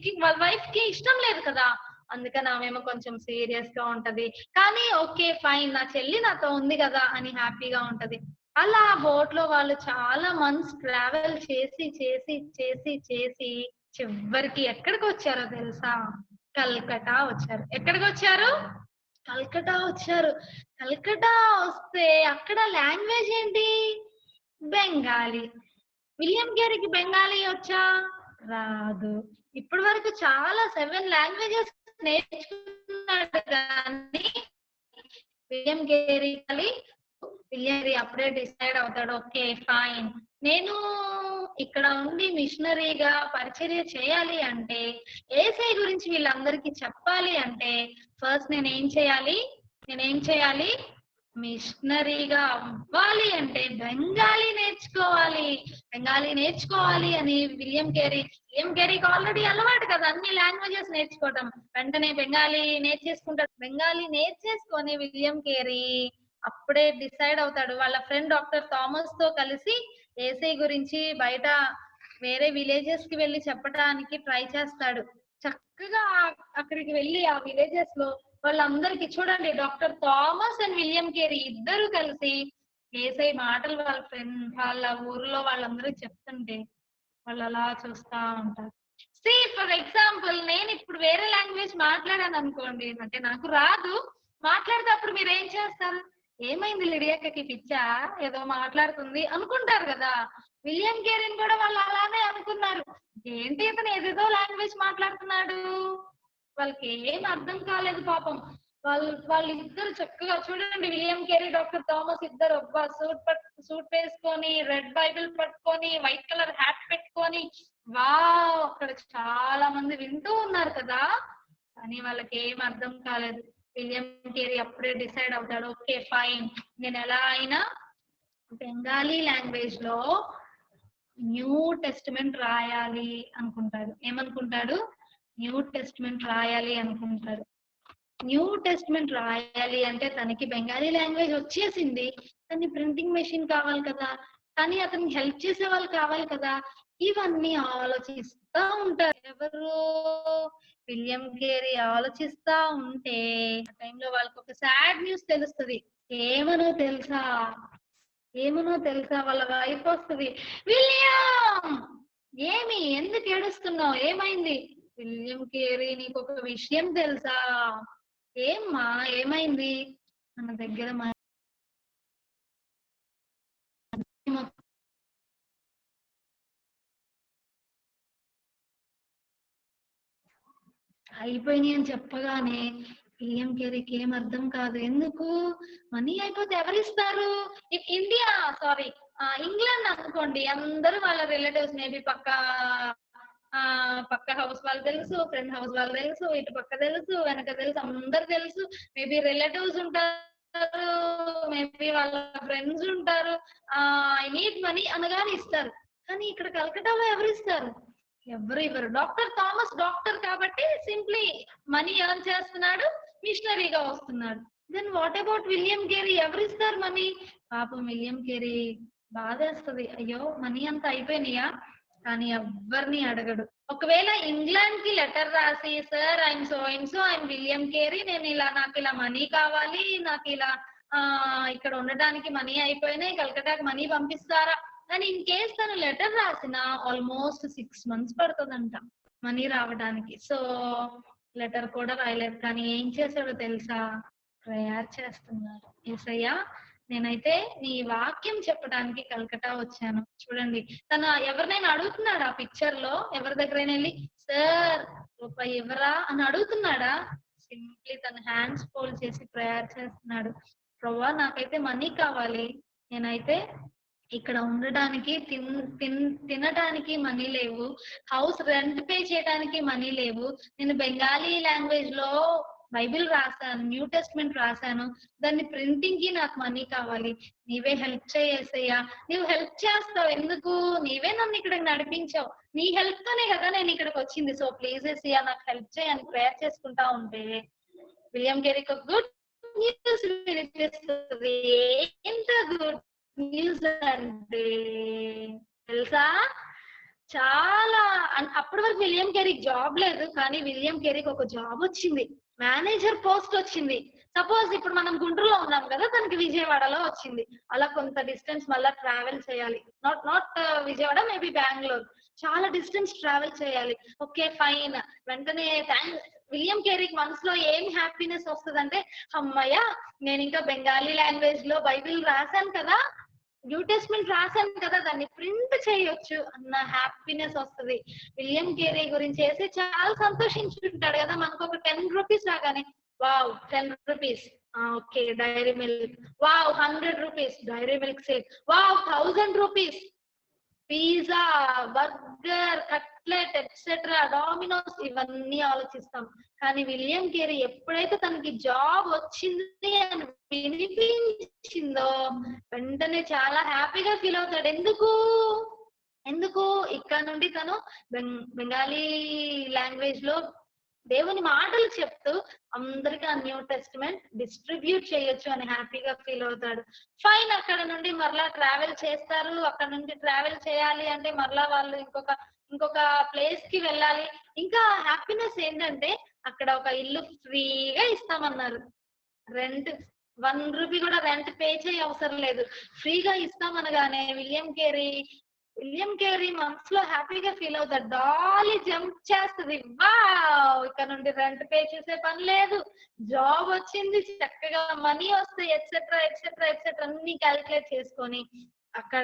కి ఇష్టం లేదు కదా, అందుకని ఆమెమో కొంచెం సీరియస్ గా ఉంటది. కానీ ఓకే ఫైన్, నా చెల్లి నాతో ఉంది కదా అని హ్యాపీగా ఉంటది. అలా బోట్ లో వాళ్ళు చాలా మంత్స్ ట్రావెల్ చేసి చివరికి ఎక్కడికి వచ్చారో తెలుసా? కల్కటా వచ్చారు. ఎక్కడికి వచ్చారు? కల్కటా వచ్చారు. కల్కటా వస్తే అక్కడ లాంగ్వేజ్ ఏంటి? బెంగాలీ. విలియం కేరీకి బెంగాలీ వచ్చా? రాదు. ఇప్పటి వరకు చాలా 7 లాంగ్వేజెస్ నేర్చుకున్నాడు కానీ విలియం కేరీ అప్పుడే డిసైడ్ అవుతాడు, ఓకే ఫైన్, నేను ఇక్కడ ఉండి మిషనరీగా పరిచర్య చేయాలి అంటే, ఏసై గురించి వీళ్ళందరికీ చెప్పాలి అంటే ఫస్ట్ నేనేం చేయాలి? మిషనరీగా అవ్వాలి అంటే బెంగాలీ నేర్చుకోవాలి అని విలియం కేరీకి ఆల్రెడీ అలవాటు కదా అన్ని లాంగ్వేజెస్ నేర్చుకోవటం. వెంటనే బెంగాలీ నేర్చేసుకుంటాడు. బెంగాలీ నేర్చేసుకొని విలియం కేరీ అప్పుడే డిసైడ్ అవుతాడు, వాళ్ళ ఫ్రెండ్ డాక్టర్ థామస్ తో కలిసి ఏసై గురించి బయట వేరే విలేజెస్ కి వెళ్ళి చెప్పడానికి ట్రై చేస్తాడు. చక్కగా అక్కడికి వెళ్ళి ఆ విలేజెస్ లో వాళ్ళందరికి చూడండి, doctor Thomas and William Carey ఇద్దరు కలిసి ఏసై మాటలు వాళ్ళ ఊర్లో వాళ్ళందరూ చెప్తుంటే వాళ్ళు అలా చూస్తా ఉంటారు. సి ఫర్ ఎగ్జాంపుల్, నేను ఇప్పుడు వేరే లాంగ్వేజ్ మాట్లాడాను అనుకోండి, అంటే నాకు రాదు, మాట్లాడితే అప్పుడు మీరు ఏం చేస్తారు? ఏమైంది లిడియాకి పిచ్చా, ఏదో మాట్లాడుతుంది అనుకుంటారు కదా. విలియం కేరీని కూడా వాళ్ళు అలానే అనుకున్నారు, ఏంటి ఇతను ఏదేదో లాంగ్వేజ్ మాట్లాడుతున్నాడు, వాళ్ళకి ఏం అర్థం కాలేదు పాపం. వాళ్ళిద్దరు చక్కగా చూడండి, విలియం కేరీ డాక్టర్ థామస్ ఇద్దరు అబ్బా సూట్ వేసుకొని, రెడ్ బైబిల్ పట్టుకొని, వైట్ కలర్ హ్యాట్ పెట్టుకొని, వావ్ అక్కడ చాలా మంది వింటూ ఉన్నారు కదా, కానీ వాళ్ళకి ఏం అర్థం కాలేదు. విలియం కేరీ అప్పుడే డిసైడ్ అవుతాడు, ఓకే ఫైన్, నేను ఎలా అయినా బెంగాలీ లాంగ్వేజ్ లో న్యూ టెస్టిమెంట్ రాయాలి అనుకుంటాడు. ఏమనుకుంటాడు? న్యూ టెస్టిమెంట్ రాయాలి అనుకుంటాడు. న్యూ టెస్టిమెంట్ రాయాలి అంటే తనకి బెంగాలీ లాంగ్వేజ్ వచ్చేసింది, కానీ ప్రింటింగ్ మెషిన్ కావాలి కదా, కానీ అతనికి హెల్ప్ చేసే వాళ్ళు కావాలి కదా, ఇవన్నీ ఆలోచిస్తా ఉంటారు. ఎవరు? విలియం కేరీ ఆలోచిస్తా ఉంటే ఆ టైంలో వాళ్ళకి ఒక సాడ్ న్యూస్ తెలుస్తుంది. ఏమనో తెలుసా? వాళ్ళ వైఫ్ వస్తుంది, విలియం ఎందుకు ఏడుస్తున్నావు, ఏమైంది? విలియం కేరీ నీకు ఒక విషయం తెలుసా? ఏమ్మా ఏమైంది? మన దగ్గర అయిపోయినాయి అని చెప్పగానే విలియం కేరీకి ఏం అర్థం కాదు. ఎందుకు మనీ అయిపోతే ఎవరిస్తారు? ఇండియా సారీ ఇంగ్లాండ్ అనుకోండి, అందరూ వాళ్ళ రిలేటివ్స్ మేబీ పక్క హౌస్ వాళ్ళు తెలుసు, ఫ్రెండ్ హౌస్ వాళ్ళు తెలుసు, ఇటు పక్క తెలుసు, వెనక తెలుసు, అందరు తెలుసు. మేబీ రిలేటివ్స్ ఉంటారు, మేబీ వాళ్ళ ఫ్రెండ్స్ ఉంటారు. ఐ నీడ్ మనీ అనగానే ఇస్తారు. కానీ ఇక్కడ కలకటాలో ఎవరు ఇస్తారు? ఎవరు ఇవ్వరు. డాక్టర్ థామస్ డాక్టర్ కాబట్టి సింప్లీ మనీ ఎర్న్ చేస్తున్నాడు, మిషనరీగా వస్తున్నాడు. Then what about William Carey? ఎవరు ఇస్తారు మనీ? పాపం విలియం కేరీ బాధేస్తుంది, అయ్యో మనీ అంతా అయిపోయినాయా, కానీ ఎవరిని అడగడు. ఒకవేళ ఇంగ్లాండ్ కి లెటర్ రాసి, sir I'm so and so, I'm William Carey, నేను ఇలా, నాకు ఇలా మనీ కావాలి, నాకు ఇలా ఇక్కడ ఉండడానికి మనీ అయిపోయినాయి, కలకటాకి మనీ పంపిస్తారా అని ఇన్ కేస్ తను లెటర్ రాసిన ఆల్మోస్ట్ 6 months పడుతుందంట మనీ రావడానికి. సో లెటర్ కూడా రాయలేదు. కానీ ఏం చేశాడో తెలుసా? ప్రేయర్ చేస్తున్నారు. యేసయ్యా, నేనైతే నీ వాక్యం చెప్పడానికి కలకటా వచ్చాను. చూడండి, తను ఎవరినైనా అడుగుతున్నాడా? ఆ పిక్చర్ లో ఎవరి దగ్గరైనా వెళ్ళి సార్ రూపాయి ఇవ్వరా అని అడుగుతున్నాడా? సింప్లీ తన హ్యాండ్స్ ఫోల్డ్ చేసి ప్రేయర్ చేస్తున్నాడు. ప్రభువా, నాకైతే మనీ కావాలి, నేనైతే ఇక్కడ ఉండడానికి తినడానికి మనీ లేవు, హౌస్ రెంట్ పే చేయడానికి మనీ లేవు, నేను బెంగాలీ లాంగ్వేజ్ లో బైబిల్ రాశాను, న్యూ టెస్ట్మెంట్ రాశాను, దాన్ని ప్రింటింగ్ కి నాకు మనీ కావాలి, నీవే హెల్ప్ చేసేయ్యా. నీవు హెల్ప్ చేస్తావు, ఎందుకు? నీవే నన్ను ఇక్కడికి నడిపించావు, నీ హెల్ప్ తోనే కదా నేను ఇక్కడికి వచ్చింది. సో ప్లీజ్ ఏసయ్యా నాకు హెల్ప్ చేయని ప్రేయర్ చేసుకుంటా ఉంటే విలియం కేరీకి గుడ్ న్యూస్ వినిపిస్తుంది. ఎంత గుడ్ న్యూస్ అంటే తెలుసా? చాలా అప్పటి వరకు విలియం కేరీకి జాబ్ లేదు, కానీ విలియం కేరీకి ఒక జాబ్ వచ్చింది, మేనేజర్ పోస్ట్ వచ్చింది. సపోజ్ ఇప్పుడు మనం గుంటూరులో ఉన్నాం కదా, తనకి విజయవాడలో వచ్చింది. అలా కొంత డిస్టెన్స్ మళ్ళీ ట్రావెల్ చేయాలి. నాట్ విజయవాడ, మేబీ బెంగళూరు, చాలా డిస్టెన్స్ ట్రావెల్ చేయాలి. Okay fine. వెంటనే విలియం కేరీకి మనసులో ఏం హ్యాపీనెస్ వస్తుందంటే, అమ్మయ్య నేను ఇంకా బెంగాలీ లాంగ్వేజ్ లో బైబిల్ రాశాను కదా, న్యూ టెస్ట్మెంట్ రాశాను కదా, దాన్ని ప్రింట్ చేయొచ్చు అన్న హ్యాపీనెస్ వస్తుంది. విలియం కేరీ గురించి వేసి చాలా సంతోషించుంటాడు కదా. మనకు ఒక 10 rupees రాగానే wow 10 rupees, okay dairy milk, wow 100 rupees dairy milk sale, wow 1000 rupees pizza, burger, cutlet etcetera, Domino's, ఇవన్నీ ఆలోచిస్తాం. కానీ విలియం కేరీ ఎప్పుడైతే తనకి జాబ్ వచ్చింది అని వినిపించిందో వెంటనే చాలా హ్యాపీగా ఫీల్ అవుతాడు. ఎందుకు ఇక్కడ నుండి తను బెంగాలీ లాంగ్వేజ్ లో దేవుని మాటలు చెప్తూ అందరికి ఆ న్యూ టెస్ట్మెంట్ డిస్ట్రిబ్యూట్ చేయొచ్చు అని హ్యాపీగా ఫీల్ అవుతాడు. ఫైన్. అక్కడ నుండి మరలా ట్రావెల్ చేస్తారు. అక్కడ నుండి ట్రావెల్ చేయాలి అంటే మరలా వాళ్ళు ఇంకొక ప్లేస్ కి వెళ్ళాలి. ఇంకా హ్యాపీనెస్ ఏంటంటే అక్కడ ఒక ఇల్లు ఫ్రీగా ఇస్తామన్నారు. రెంట్ 1 rupee కూడా రెంట్ పే చేయ అవసరం లేదు, ఫ్రీగా ఇస్తామనగానే విలియం కేరీ మనసులో హ్యాపీగా ఫీల్ అవుతాడు. డాలీ జంప్ చేస్తుంది, వావ్ ఇక్కడ నుండి రెంట్ పే చేసే పని లేదు, జాబ్ వచ్చింది, చక్కగా మనీ వస్తాయి, ఎట్సెట్రా ఎట్సెట్రా ఎట్సెట్రా అన్ని క్యాలిక్యులేట్ చేసుకొని అక్కడ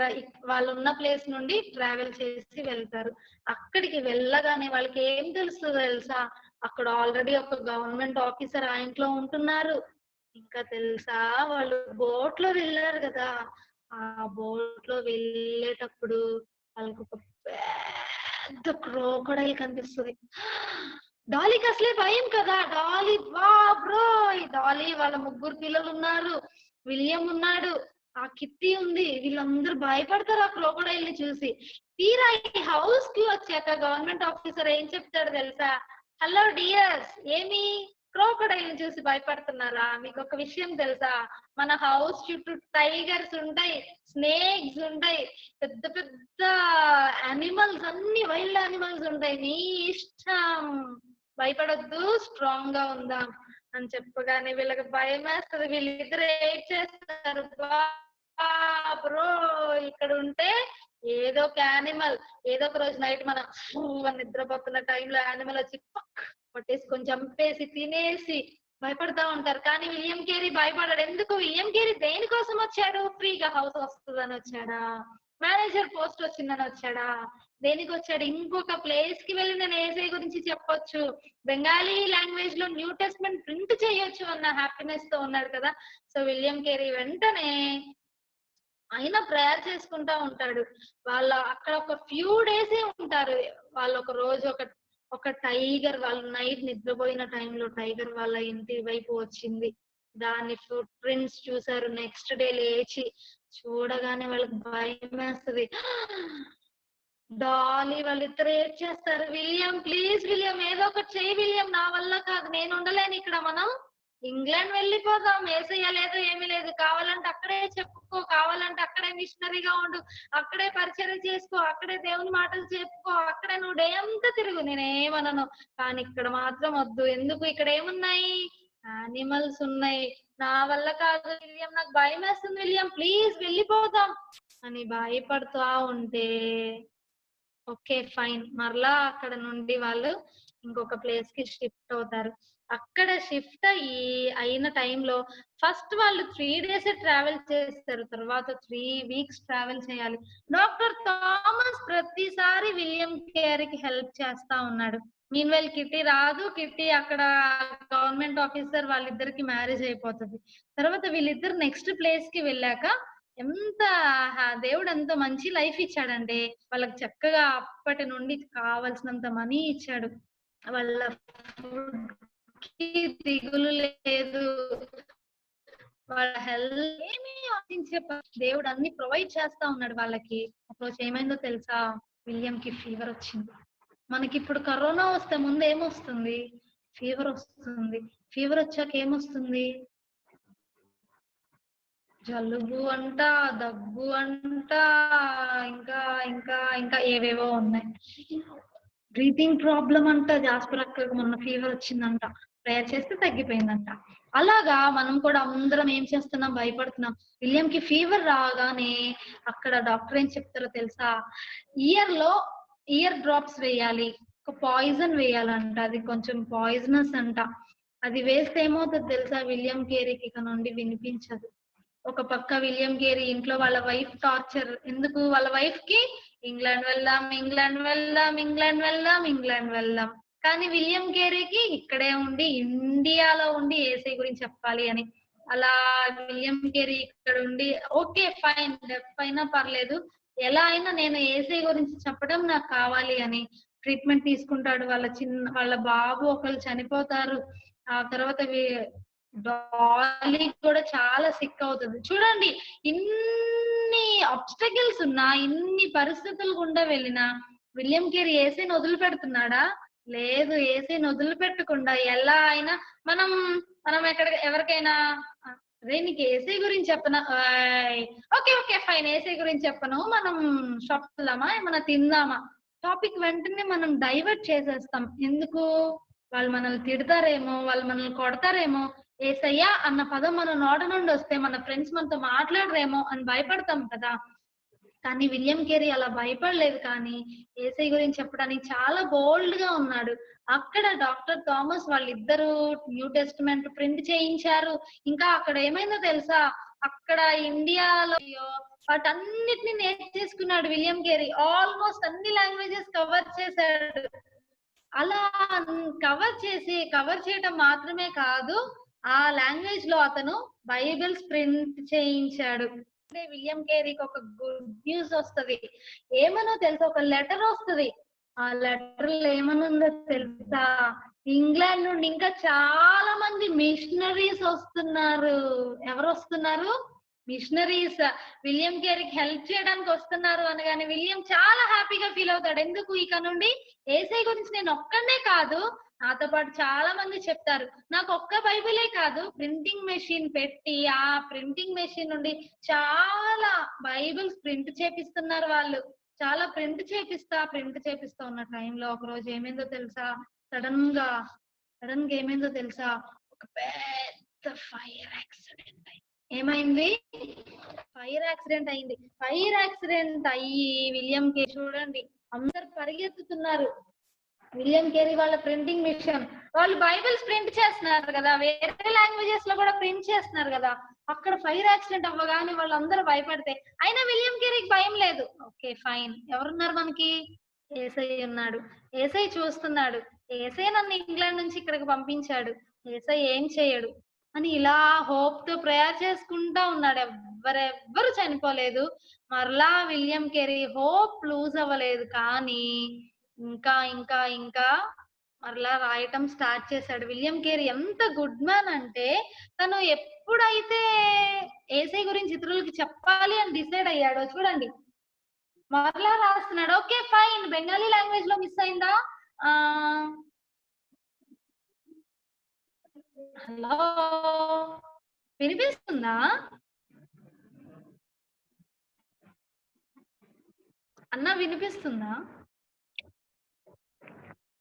వాళ్ళు ఉన్న ప్లేస్ నుండి ట్రావెల్ చేసి వెళ్తారు. అక్కడికి వెళ్ళగానే వాళ్ళకి ఏం తెలుస్తుందో తెలుసా? అక్కడ ఆల్రెడీ ఒక గవర్నమెంట్ ఆఫీసర్ ఆ ఇంట్లో ఉంటున్నారు. ఇంకా తెలుసా, వాళ్ళు బోట్ లో వెళ్ళారు కదా, ఆ బోట్ లో వెళ్ళేటప్పుడు వాళ్ళకి ఒక పెద్ద క్రోకడైల్ కనిపిస్తుంది. డాలీకి అసలే భయం కదా. డాలీ వాళ్ళ 3 పిల్లలు ఉన్నారు, విలియం ఉన్నాడు, ఆ కిట్టి ఉంది, వీళ్ళందరూ భయపడతారు ఆ క్రోకడైల్ ని చూసి. తీరా ఈ హౌస్ కి వచ్చాక గవర్నమెంట్ ఆఫీసర్ ఏం చెప్తాడు తెలుసా? హలో డియర్స్, ఏమి క్రోకడైల్ ని చూసి భయపడుతున్నారా? మీకు ఒక విషయం తెలుసా? మన హౌస్ చుట్టూ టైగర్స్ ఉంటాయి, స్నేక్స్ ఉంటాయి, పెద్ద పెద్ద యానిమల్స్, అన్ని వైల్డ్ యానిమల్స్ ఉంటాయి, మీ ఇష్టం, భయపడొద్దు, స్ట్రాంగ్ గా ఉందాం అని చెప్పగానే వీళ్ళకి భయం వేస్తుంది. వీళ్ళిద్దరు ఏం చేస్తారు? బ్రో ఇక్కడ ఉంటే ఏదో ఒక యానిమల్, ఏదో ఒక రోజు నైట్ మనం నిద్రపోతున్న టైంలో యానిమల్ వచ్చి పట్టేసుకొని చంపేసి తినేసి భయపడతా ఉంటారు. కానీ విలియం కేరీ భయపడాడు. ఎందుకు? విలియం కేరీ దేనికోసం వచ్చాడు? ఫ్రీగా హౌస్ వస్తుందని వచ్చాడా? మేనేజర్ పోస్ట్ వచ్చిందని వచ్చాడా? దేనికి వచ్చాడు? ఇంకొక ప్లేస్ కి వెళ్ళి నేను ఏసై గురించి చెప్పొచ్చు, బెంగాలీ లాంగ్వేజ్ లో న్యూ టెస్ట్మెంట్ ప్రింట్ చేయొచ్చు అన్న హ్యాపీనెస్ తో ఉన్నాడు కదా. సో విలియం కేరీ వెంటనే ఆయన ప్రేయర్ చేసుకుంటా ఉంటాడు. వాళ్ళ అక్కడ ఒక ఫ్యూ డేసే ఉంటారు. వాళ్ళు ఒక రోజు ఒక టైగర్, వాళ్ళు నైట్ నిద్రపోయిన టైంలో టైగర్ వాళ్ళ ఇంటి వైపు వచ్చింది. దాని ఫుట్ ప్రింట్స్ చూసారు. నెక్స్ట్ డే లేచి చూడగానే వాళ్ళకి భయం వేస్తుంది. డాలీ వాళ్ళిద్దరు ఏడ్ చేస్తారు. విలియం ప్లీజ్ విలియం ఏదో ఒకటి చెయ్యి విలియం, నా వల్ల కాదు, నేను ఉండలేను ఇక్కడ, మనం ఇంగ్లాండ్ వెళ్ళిపోదాం, ఏసయ్య లేదు ఏమీ లేదు, కావాలంటే అక్కడే చెప్పుకో, కావాలంటే అక్కడే మిషనరీగా ఉండు, అక్కడే పరిచయం చేసుకో, అక్కడే దేవుని మాటలు చెప్పుకో, అక్కడే నువ్వు డే అంతా తిరుగు, నేనేమనను, కానీ ఇక్కడ మాత్రం వద్దు. ఎందుకు? ఇక్కడ ఏమున్నాయి? యానిమల్స్ ఉన్నాయి, నా వల్ల కాదు విలియం, నాకు భయం వేస్తుంది విలియం, ప్లీజ్ వెళ్ళిపోదాం అని భయపడుతూ ఉంటే ఓకే ఫైన్, మరలా అక్కడ నుండి వాళ్ళు ఇంకొక ప్లేస్ కి షిఫ్ట్ అవుతారు. అక్కడ షిఫ్ట్ అయిన టైంలో ఫస్ట్ వాళ్ళు 3 days ట్రావెల్ చేస్తారు, తర్వాత 3 weeks ట్రావెల్ చేయాలి. డాక్టర్ థామస్ ప్రతిసారి విలియం కేరీకి హెల్ప్ చేస్తా ఉన్నాడు. మీన్వెల్ కిట్టి రాదు. కిట్టి అక్కడ గవర్నమెంట్ ఆఫీసర్, వాళ్ళిద్దరికి మ్యారేజ్ అయిపోతుంది. తర్వాత వీళ్ళిద్దరు నెక్స్ట్ ప్లేస్ కి వెళ్ళాక ఎంత దేవుడు ఎంత మంచి లైఫ్ ఇచ్చాడంటే వాళ్ళకి చక్కగా అప్పటి నుండి కావలసినంత మనీ ఇచ్చాడు. వాళ్ళ ఫుడ్ కి దిగులు లేదు, వాళ్ళ హెల్త్ ఏమీ ఆశించే దేవుడు అన్ని ప్రొవైడ్ చేస్తా ఉన్నాడు వాళ్ళకి. ఒకరోజు ఏమైందో తెలుసా? విలియం కి ఫీవర్ వచ్చింది. మనకి ఇప్పుడు కరోనా వస్తే ముందు ఏమొస్తుంది? ఫీవర్ వస్తుంది. ఫీవర్ వచ్చాక ఏమొస్తుంది? జలుబు అంట, దగ్గు అంట, ఇంకా ఇంకా ఇంకా ఏవేవో ఉన్నాయి. బ్రీతింగ్ ప్రాబ్లం అంట. జాస్పర్ అక్కడికి మొన్న ఫీవర్ వచ్చిందంట, ప్రేయర్ చేస్తే తగ్గిపోయిందంట. అలాగా మనం కూడా అందరం ఏం చేస్తున్నాం? భయపడుతున్నాం. విలియం కి ఫీవర్ రాగానే అక్కడ డాక్టర్ ఏం చెప్తారో తెలుసా? ఇయర్ డ్రాప్స్ వేయాలి, ఒక పాయిజన్ వేయాలంట, అది కొంచెం పాయిజనస్ అంట. అది వేస్తే ఏమవుతుంది తెలుసా? విలియం కేరీకి ఇక నుండి వినిపించదు. ఒక పక్క విలియం కేరీ ఇంట్లో వాళ్ళ వైఫ్ టార్చర్. ఎందుకు? వాళ్ళ వైఫ్ కి ఇంగ్లాండ్ వెళ్దాం, ఇంగ్లాండ్ వెళ్దాం, ఇంగ్లాండ్ వెళ్దాం, ఇంగ్లాండ్ వెళ్దాం, కానీ విలియం కేరీకి ఇక్కడే ఉండి, ఇండియాలో ఉండి ఏసై గురించి చెప్పాలి అని. అలా విలియం కేరీ ఇక్కడ ఉండి ఓకే ఫైన్, డెఫ్ అయినా పర్లేదు, ఎలా అయినా నేను ఏసై గురించి చెప్పడం నాకు కావాలి అని ట్రీట్మెంట్ తీసుకుంటాడు. వాళ్ళ బాబు ఒకరు చనిపోతారు. ఆ తర్వాత డాలీ కూడా చాలా సిక్ అవుతుంది. చూడండి, ఇన్ని ఆబ్స్టకిల్స్ ఉన్నా, ఇన్ని పరిస్థితులు గుండా వెళ్ళినా విలియం కేరీ ఏసైని వదిలిపెడుతున్నాడా? లేదు. ఏసైని వదిలిపెట్టకుండా ఎలా అయినా మనం ఎవరికైనా అదే నీకు ఏసై గురించి చెప్పనా? ఓకే ఓకే ఫైన్, ఏసై గురించి చెప్పను, మనం షాప్ వెళ్దామా, ఏమన్నా తిందామా, టాపిక్ వెంటనే మనం డైవర్ట్ చేసేస్తాం. ఎందుకు? వాళ్ళు మనల్ని తిడతారేమో, వాళ్ళు మనల్ని కొడతారేమో, ఏసయ్యా అన్న పదం మన నోట నుండి వస్తే మన ఫ్రెండ్స్ మనతో మాట్లాడరేమో అని భయపడతాం కదా. కానీ విలియం కేరీ అలా భయపడలేదు. కానీ ఏసై గురించి చెప్పడానికి చాలా బోల్డ్ గా ఉన్నాడు. అక్కడ డాక్టర్ థామస్ వాళ్ళిద్దరూ న్యూ టెస్టిమెంట్ ప్రింట్ చేయించారు. ఇంకా అక్కడ ఏమైందో తెలుసా? అక్కడ ఇండియాలో వాటన్నిటిని నేర్చేసుకున్నాడు విలియం కేరీ. ఆల్మోస్ట్ అన్ని లాంగ్వేజెస్ కవర్ చేశాడు. అలా కవర్ చేయడం మాత్రమే కాదు, ఆ లాంగ్వేజ్ లో అతను బైబిల్స్ ప్రింట్ చేయించాడు. విలియం కేరీకి ఒక గుడ్ న్యూస్ వస్తుంది. ఏమనో తెలుసా? ఒక లెటర్ వస్తుంది. ఆ లెటర్ లో ఏమనుందో తెలుసా? ఇంగ్లాండ్ నుండి ఇంకా చాలా మంది మిషనరీస్ వస్తున్నారు. ఎవరు వస్తున్నారు? మిషనరీస్ విలియం కేరీకి హెల్ప్ చేయడానికి వస్తున్నారు అనగానే విలియం చాలా హ్యాపీగా ఫీల్ అవుతాడు. ఎందుకు? ఇక నుండి ఏసై గురించి నేను ఒక్కనే కాదు, నాతో పాటు చాలా మంది చెప్తారు. నాకు ఒక్క బైబిలే కాదు, ప్రింటింగ్ మెషిన్ పెట్టి ఆ ప్రింటింగ్ మెషిన్ నుండి చాలా బైబిల్స్ ప్రింట్ చేపిస్తున్నారు వాళ్ళు. చాలా ప్రింట్ చేపిస్తా ఉన్న టైంలో ఒక రోజు ఏమైందో తెలుసా? సడన్ గా ఏమైందో తెలుసా? ఒక పెద్ద ఫైర్ యాక్సిడెంట్ అయింది. ఏమైంది? ఫైర్ యాక్సిడెంట్ అయింది. ఫైర్ యాక్సిడెంట్ అయ్యి విలియం కేరీ చూడండి అందరు పరిగెత్తుతున్నారు. విలియం కేరీ వాళ్ళ ప్రింటింగ్ మిషన్, వాళ్ళు బైబిల్స్ ప్రింట్ చేస్తున్నారు కదా, వేరే లాంగ్వేజెస్ లో కూడా ప్రింట్ చేస్తున్నారు కదా. అక్కడ ఫైర్ యాక్సిడెంట్ అవ్వగానే వాళ్ళందరూ భయపడితే అయినా విలియం కేరీకి భయం లేదు. ఓకే ఫైన్, ఎవరున్నారు మనకి? ఏసై ఉన్నాడు, ఏసై చూస్తున్నాడు, ఏసై నన్ను ఇంగ్లాండ్ నుంచి ఇక్కడికి పంపించాడు, ఏసై ఏం చేయడు అని ఇలా హోప్ తో ప్రేయర్ చేసుకుంటా ఉన్నాడు. ఎవ్వరు చనిపోలేదు. మరలా విలియం కేరీ హోప్ లూజ్ అవ్వలేదు, కానీ ఇంకా ఇంకా ఇంకా మరలా రాయటం స్టార్ట్ చేశాడు. విలియం కేరీ ఎంత గుడ్ మ్యాన్ అంటే తను ఎప్పుడైతే ఏసై గురించి ఇతరులకి చెప్పాలి అని డిసైడ్ అయ్యాడో చూడండి, మరలా రాస్తున్నాడు. ఓకే ఫైన్, బెంగాలీ లాంగ్వేజ్ లో మిస్ అయిందా? హలో, వినిపిస్తుందా అన్న? వినిపిస్తుందా?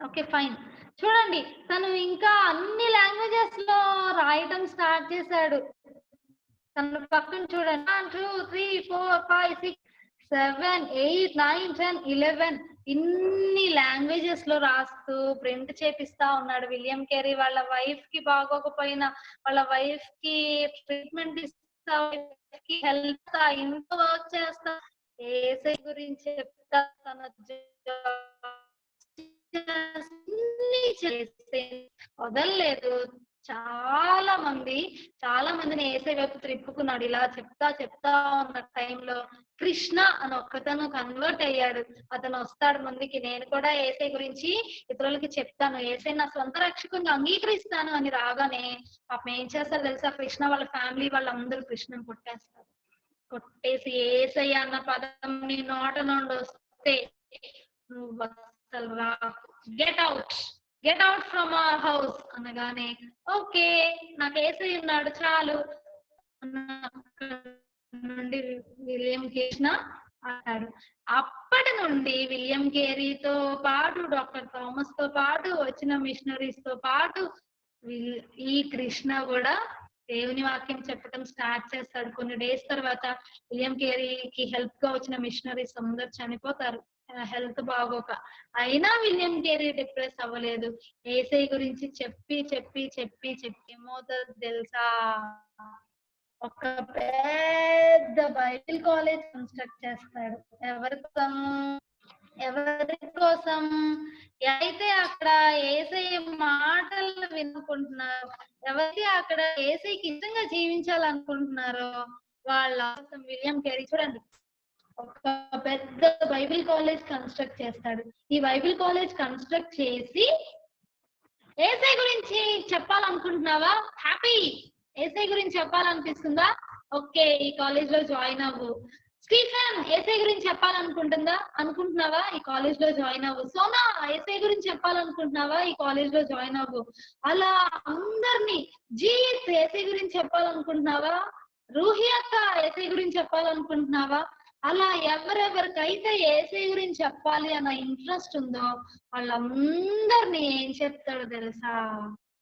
Okay fine. చూడండి, తను ఇంకా అన్ని లాంగ్వేజెస్ లో రాయటం స్టార్ట్ చేశాడు. తన పక్కన చూడండి, 1 2 3 4 5 6 7 8 9 10 11 ఇన్ని లాంగ్వేజెస్ లో రాస్తూ ప్రింట్ చేపిస్తా ఉన్నాడు. విలియం కేరీ వాళ్ళ వైఫ్ కి బాగోకపోయినా, వాళ్ళ వైఫ్ కి ట్రీట్మెంట్ ఇస్తా, హెల్ప్ ఇంట్లో వర్క్ చేస్తా, ఏసై గురించి చెప్తా, తన వదలలేదు. చాలా మందిని ఏసై వైపు త్రిప్పుకున్నాడు. ఇలా చెప్తా ఉన్న టైంలో కృష్ణ అని ఒక్కతను కన్వర్ట్ అయ్యాడు. అతను వస్తాడు ముందుకి, నేను కూడా ఏసై గురించి ఇతరులకి చెప్తాను, ఏసై నా సొంత రక్షకుని అంగీకరిస్తాను అని రాగానే పాపం ఏం చేస్తారు తెలుసా? కృష్ణ వాళ్ళ ఫ్యామిలీ వాళ్ళందరూ కృష్ణను కొట్టేస్తారు. కొట్టేసి ఏసై అన్న పదం నీ నోట నుండి వస్తే నువ్వు అసలు రా, get out from our house అనగానే ఓకే నాకు ఏసై ఉన్నాడు చాలు నుండి విలియం కృష్ణ అన్నాడు. అప్పటి నుండి విలియం కేరీతో పాటు, డాక్టర్ థామస్ తో పాటు, వచ్చిన మిషనరీస్ తో పాటు ఈ కృష్ణ కూడా దేవుని వాక్యం చెప్పడం స్టార్ట్ చేస్తాడు. కొన్ని డేస్ తర్వాత విలియం కేరీకి హెల్ప్ గా వచ్చిన మిషనరీస్ అందరు చనిపోతారు హెల్త్ బాగోక. అయినా విలియం కేరీ డిప్రెస్ అవ్వలేదు. ఏసై గురించి చెప్పి ఏమవుతుంది తెలుసా? ఒక పెద్ద బైబిల్ కాలేజ్ కన్స్ట్రక్ట్ చేస్తాడు. ఎవరి కోసం అయితే అక్కడ ఏసై మాటలు వినుకుంటున్నారు, ఎవరైతే అక్కడ ఏసైకి ఇష్టంగా జీవించాలనుకుంటున్నారో వాళ్ళ కోసం విలియం కేరీ చూడండి ఒక పెద్ద బైబిల్ కాలేజ్ కన్స్ట్రక్ట్ చేస్తాడు. ఈ బైబిల్ కాలేజ్ కన్స్ట్రక్ట్ చేసి, ఏసై గురించి చెప్పాలనుకుంటున్నావా? హ్యాపీ. ఏసై గురించి చెప్పాలనిపిస్తుందా? ఓకే ఈ కాలేజ్ లో జాయిన్ అవ్వు. స్టీఫెన్ ఏసై గురించి అనుకుంటున్నావా? ఈ కాలేజ్ లో జాయిన్ అవ్వు. సోనా ఏసై గురించి చెప్పాలనుకుంటున్నావా? ఈ కాలేజ్ లో జాయిన్ అవ్వు. అలా అందరినీ, జీత్ ఏసై గురించి చెప్పాలనుకుంటున్నావా? రూహి అక్క ఏసై గురించి చెప్పాలనుకుంటున్నావా? అలా ఎవరెవరికైతే ఏసై గురించి చెప్పాలి అన్న ఇంట్రెస్ట్ ఉందో వాళ్ళందరినీ ఏం చెప్తాడో తెలుసా?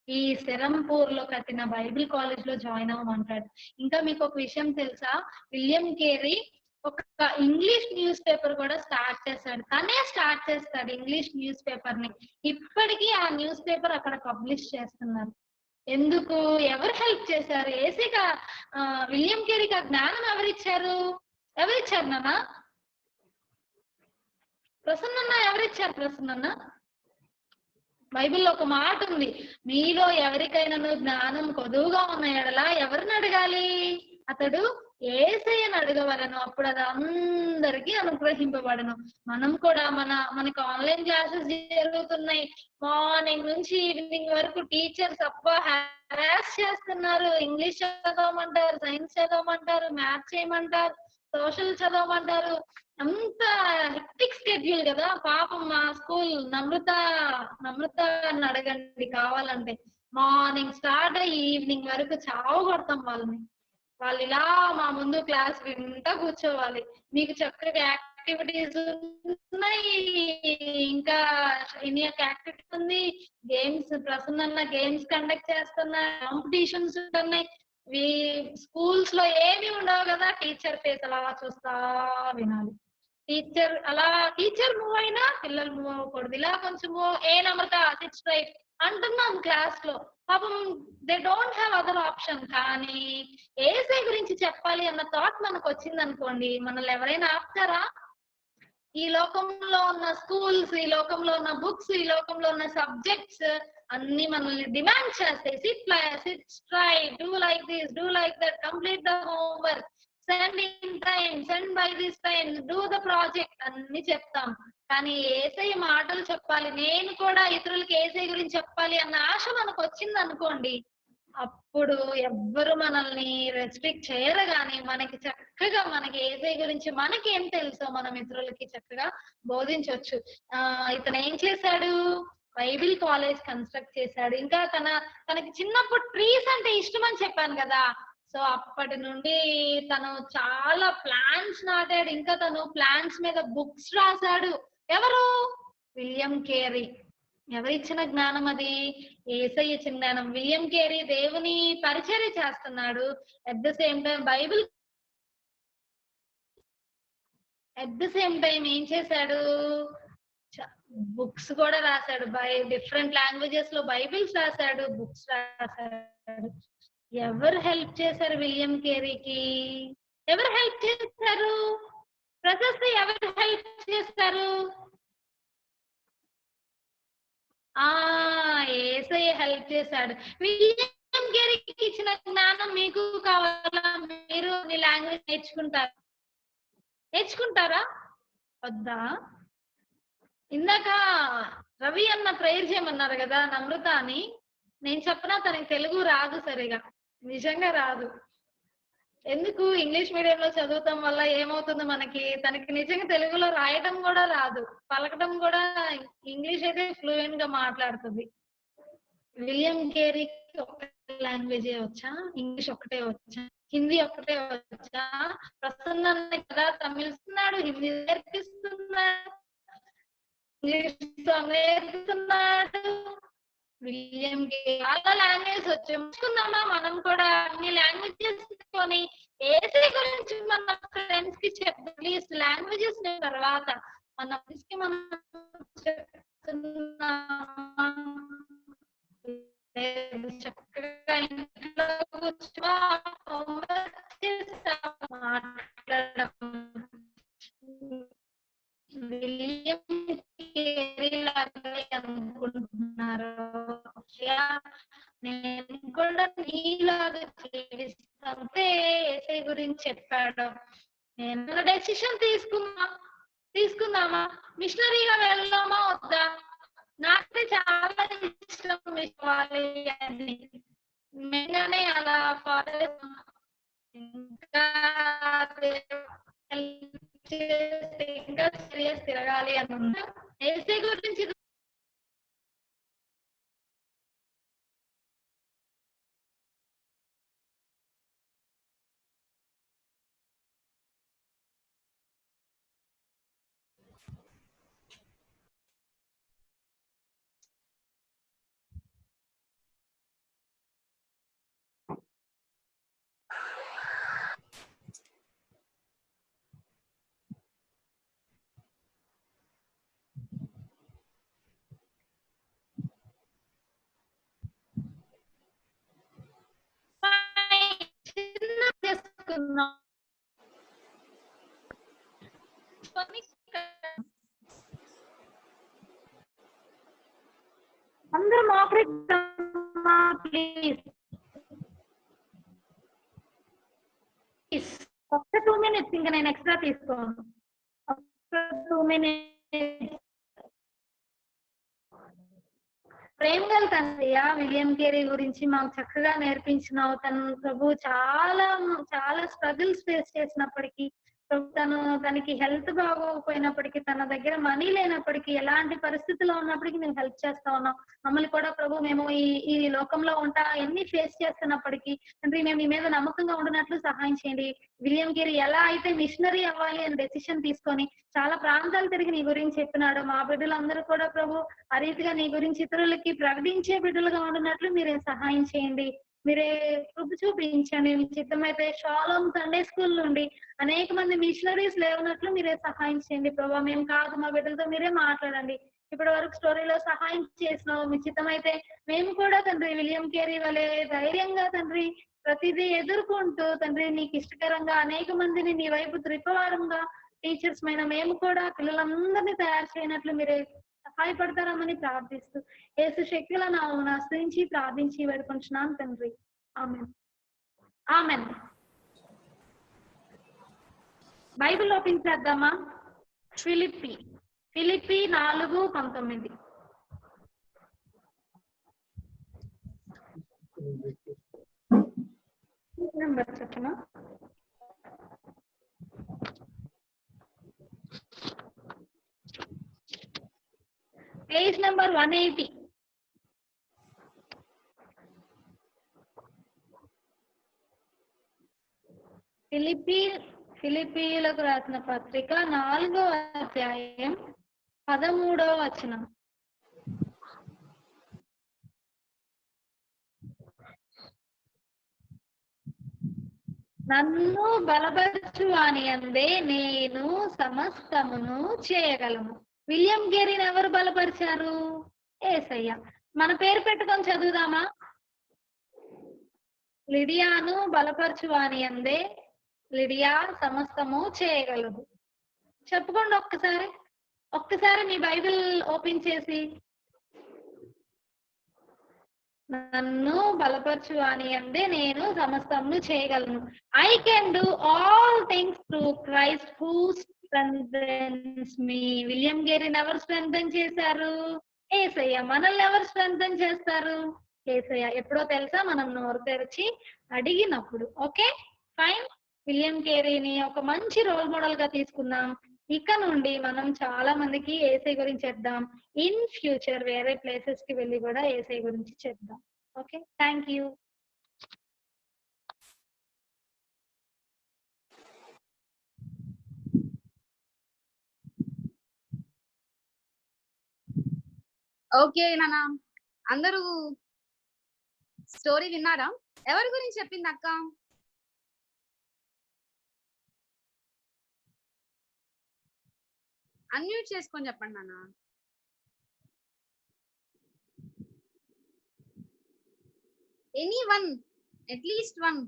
ఈ సెరంపూర్ లో కట్టిన బైబిల్ కాలేజ్ లో జాయిన్ అవ్వమంటాడు. ఇంకా మీకు ఒక విషయం తెలుసా? విలియం కేరీ ఒక ఇంగ్లీష్ న్యూస్ పేపర్ కూడా స్టార్ట్ చేస్తాడు. తనే స్టార్ట్ చేస్తాడు ఇంగ్లీష్ న్యూస్ పేపర్ ని. ఇప్పటికీ ఆ న్యూస్ పేపర్ అక్కడ పబ్లిష్ చేస్తున్నారు. ఎందుకు? ఎవరు హెల్ప్ చేశారు? ఏసీగా విలియం కేరీకి ఆ జ్ఞానం ఎవరిచ్చారు నాన్న? ప్రసన్న ఎవరిచ్చారు? ప్రసన్న బైబిల్లో ఒక మాట ఉంది, మీలో ఎవరికైనా జ్ఞానం కొదువుగా ఉన్న ఎడలా ఎవరిని అడగాలి? అతడు ఏసయ్యను అడగవలను, అప్పుడు అది అందరికీ అనుగ్రహింపబడను. మనం కూడా మనకి ఆన్లైన్ క్లాసెస్ జరుగుతున్నాయి. మార్నింగ్ నుంచి ఈవినింగ్ వరకు టీచర్స్ హరాస్ చేస్తున్నారు. ఇంగ్లీష్ చదవమంటారు, సైన్స్ చదవమంటారు, మ్యాథ్స్ చేయమంటారు, సోషల్ చదవమంటారు. అంత హెక్టిక్ స్కెడ్యూల్ కదా. పాపం మా స్కూల్ నమ్రత అని అడగండి కావాలంటే. మార్నింగ్ స్టార్ట్ అయ్యి ఈవినింగ్ వరకు చావు కొడతాం వాళ్ళని. వాళ్ళు ఇలా మా ముందు క్లాస్ వింటా కూర్చోవాలి. మీకు చక్కగా యాక్టివిటీస్ ఉన్నాయి, ఇంకా ఎన్ని యాక్టివిటీ ఉంది, గేమ్స్ ప్రసన్న గేమ్స్ కండక్ట్ చేస్తున్నాయి, కాంపిటీషన్స్ ఉంటున్నాయి. స్కూల్స్ లో ఏమి ఉండవు కదా. టీచర్ ఫేస్ అలా చూస్తా వినాలి. టీచర్ మూవ్ అయినా పిల్లలు మూవ్ అవ్వకూడదు. ఇలా కొంచెం ఏ నమ్రత సిట్స్ రైట్ అంటున్నాం క్లాస్ లో. పాపం they don't have other option. కానీ ఏసై గురించి చెప్పాలి అన్న థాట్ మనకు వచ్చింది అనుకోండి, మనల్ని ఎవరైనా ఆపుతారా? ఈ లోకంలో ఉన్న స్కూల్స్, ఈ లోకంలో ఉన్న బుక్స్, ఈ లోకంలో ఉన్న సబ్జెక్ట్స్ అన్ని మనల్ని డిమాండ్ చేస్తాయి. SIT try, do like this, do like that, complete the homework, send in time, send by this time, do the project అన్ని చెప్తాం. కానీ ఏసై మాటలు చెప్పాలి, నేను కూడా ఇతరులకి ఏసై గురించి చెప్పాలి అన్న ఆశ మనకు వచ్చింది అనుకోండి, అప్పుడు ఎవ్వరు మనల్ని రెస్ట్రిక్ట్ చేయరు. కానీ మనకి చక్కగా మనకి ఏసై గురించి మనకి ఏం తెలుసో మనం ఇతరులకి చక్కగా బోధించవచ్చు. ఇతను ఏం చేశాడు, బైబిల్ కాలేజ్ కన్స్ట్రక్ట్ చేశాడు. ఇంకా తనకి చిన్నప్పుడు ట్రీస్ అంటే ఇష్టం అని చెప్పాను కదా, సో అప్పటి నుండి తను చాలా ప్లాంట్స్ నాటాడు. ఇంకా తను ప్లాంట్స్ మీద బుక్స్ రాశాడు. ఎవరు? William Carey. ఎవరిచ్చిన జ్ఞానం అది? యేసయ్య ఇచ్చిన జ్ఞానం. విలియం కేరీ దేవుని పరిచర్య చేస్తున్నాడు, at the same time Bible, at the same time ఏం చేశాడు, బుక్స్ కూడా రాశాడు. డిఫరెంట్ లాంగ్వేజెస్ లో బైబిల్స్ రాశాడు, బుక్స్ రాశాడు. ఎవరు హెల్ప్ చేశారు విలియం కేరీకి? ఎవరు హెల్ప్ చేశారు? ప్రశస్తి ఎవరు హెల్ప్ చేస్తారు? యేసయ్య హెల్ప్ చేశాడు. విలియం కేరీకి ఇచ్చిన జ్ఞానం మీకు కావాలా? మీరు మీ లాంగ్వేజ్ నేర్చుకుంటారా వద్దా? ఇందాక రవి అన్న ప్రేయర్ చేయమన్నారు కదా నమ్రత అని. నేను చెప్పినా తనకి తెలుగు రాదు సరిగా, నిజంగా రాదు. ఎందుకు? ఇంగ్లీష్ మీడియంలో చదువుతాం వల్ల ఏమవుతుంది మనకి, తనకి నిజంగా తెలుగులో రాయడం కూడా రాదు, పలకడం కూడా. ఇంగ్లీష్ అయితే ఫ్లూయెంట్ గా మాట్లాడుతుంది. విలియం కేరీకి ఒక లాంగ్వేజే వచ్చా? ఇంగ్లీష్ ఒకటే వచ్చా? హిందీ ఒకటే వచ్చా? ప్రసన్న కదా తమిళస్తున్నాడు, హిందీ నేర్పిస్తున్నాడు, ఇంగ్లీష్ నేర్పిస్తున్నాడు. విలియం కేరీ చాలా లాంగ్వేజ్ వచ్చుకుందామా మనం కూడా? అన్ని లాంగ్వేజెస్ కొని ఏసీ గురించి మన ఫ్రెండ్స్ కి చెప్తాం. ప్లీజ్ లాంగ్వేజెస్ తర్వాత మన ఫ్రెండ్స్ కి మనం చక్కగా ఇంట్లో మాట్లాడడం. విలియం కేరీ అనుకుంటున్నారు, నేను కూడా నీలాగా జీవిస్తుంటే ఏసై గురించి చెప్పాడు. నేను డెసిషన్ తీసుకుందామా? మిషనరీగా వెళ్దామా వద్దా? నాకైతే చాలా ఇష్టం ఇవ్వాలి అని, మెయిన్గానే అలా ఫాలో ఇంకా ఇంకా సీరియస్ తిరగాలి అనుకుంటా. ఏసై గురించి చిన్న చేసుకున్నాం. అందరూ మోకరిద్దామా ప్లీజ్? ఒక్క 2 minutes, ఇంకా నేను ఎక్స్ట్రా తీసుకోను. ఒక్క 2 minutes. ప్రేమ గల తండ్రియా, విలియం కేరీ గురించి మాకు చక్కగా నేర్పించినావు. ప్రభు చాలా చాలా స్ట్రగుల్స్ ఫేస్ చేసినప్పటికీ, తనకి హెల్త్ బాగోకపోయినప్పటికీ, తన దగ్గర మనీ లేనప్పటికీ, ఎలాంటి పరిస్థితిలో ఉన్నప్పటికీ మేము హెల్ప్ చేస్తా ఉన్నాం. మమ్మల్ని కూడా ప్రభు మేము ఈ లోకంలో ఉంటా ఎన్ని ఫేస్ చేస్తున్నప్పటికీ తండ్రి మేము మీ మీద నమ్మకంగా ఉండినట్లు సహాయం చేయండి. విలియం కేరీ ఎలా అయితే మిషనరీ అవ్వాలి అని డెసిషన్ తీసుకొని చాలా ప్రాంతాలు తిరిగి నీ గురించి చెప్పినాడు, మా బిడ్డలందరూ కూడా ప్రభు ఆ రీతిగా నీ గురించి ఇతరులకి ప్రకటించే బిడ్డలుగా ఉండినట్లు మీరే సహాయం చేయండి. మీరే కృప చూపించండి. మీ చిత్తమైతే షాలోమ్ సండే స్కూల్ నుండి అనేక మంది మిషనరీస్ లేవనట్లు మీరే సహాయం చేయండి ప్రభావ. మేము కాదు, మా బిడ్డలతో మీరే మాట్లాడండి. ఇప్పటి వరకు స్టోరీలో సహాయం చేసినావు. మీ చిత్తమైతే మేము కూడా తండ్రి విలియం కేరీ వలె ధైర్యంగా తండ్రి ప్రతిదీ ఎదుర్కొంటూ తండ్రి నీకు ఇష్టకరంగా అనేక మందిని నీ వైపు త్రిపవారంగా టీచర్స్ మైన మేము కూడా పిల్లలందరినీ తయారు చేయనట్లు మీరే సహాయపడతారని ప్రార్థిస్తూ యేసు శక్తులను ఆశ్రయించి ప్రార్థించి వేడుకొంచున్నాను తండ్రి. ఆమేన్. ఆమేన్. బైబిల్ ఓపెన్ చేద్దామా? ఫిలిప్పీ 4:19. నెంబర్ చెప్పనా? Page number 180. ఫిలిప్పీలకు రాసిన పత్రిక 4వ అధ్యాయం 13వ వచనం. నన్ను బలపరచు అని అందే నేను సమస్తమును చేయగలను. విలియం గేరీని ఎవరు బలపరిచారు? యేసయ్య. మన పేరు పెట్టుకొని చదువుదామా? లిడియాను బలపరచు అని అందే లిడియా సమస్తము చేయగలదు. చెప్పుకోండి ఒక్కసారి మీ బైబిల్ ఓపెన్ చేసి. నన్ను బలపరచు అని అందే నేను సమస్తమును చేయగలను. I can do all things through Christ who strengthens me. William గేరీని ఎవరు స్ట్రెంథెన్ చేశారు? యేసయ్య. మనల్ని ఎవరు స్ట్రెంథెన్ చేస్తారు? యేసయ్య. ఎప్పుడో తెలుసా? మనం నోరు తెరిచి అడిగినప్పుడు. Okay fine. విలియం గేరీని ఒక మంచి రోల్ మోడల్ గా తీసుకుందాం. ఇక నుండి మనం చాలా మందికి యేసయ్య గురించి చెప్దాం. ఇన్ ఫ్యూచర్ వేరే ప్లేసెస్ కి వెళ్ళి కూడా యేసయ్య గురించి చెప్దాం. Okay, thank you. ఓకే నాన్న, అందరూ స్టోరీ విన్నారా? ఎవరి గురించి చెప్పింది అక్క? అన్మ్యూట్ చేసుకొని చెప్పండి నాన్న. Any one, at least one.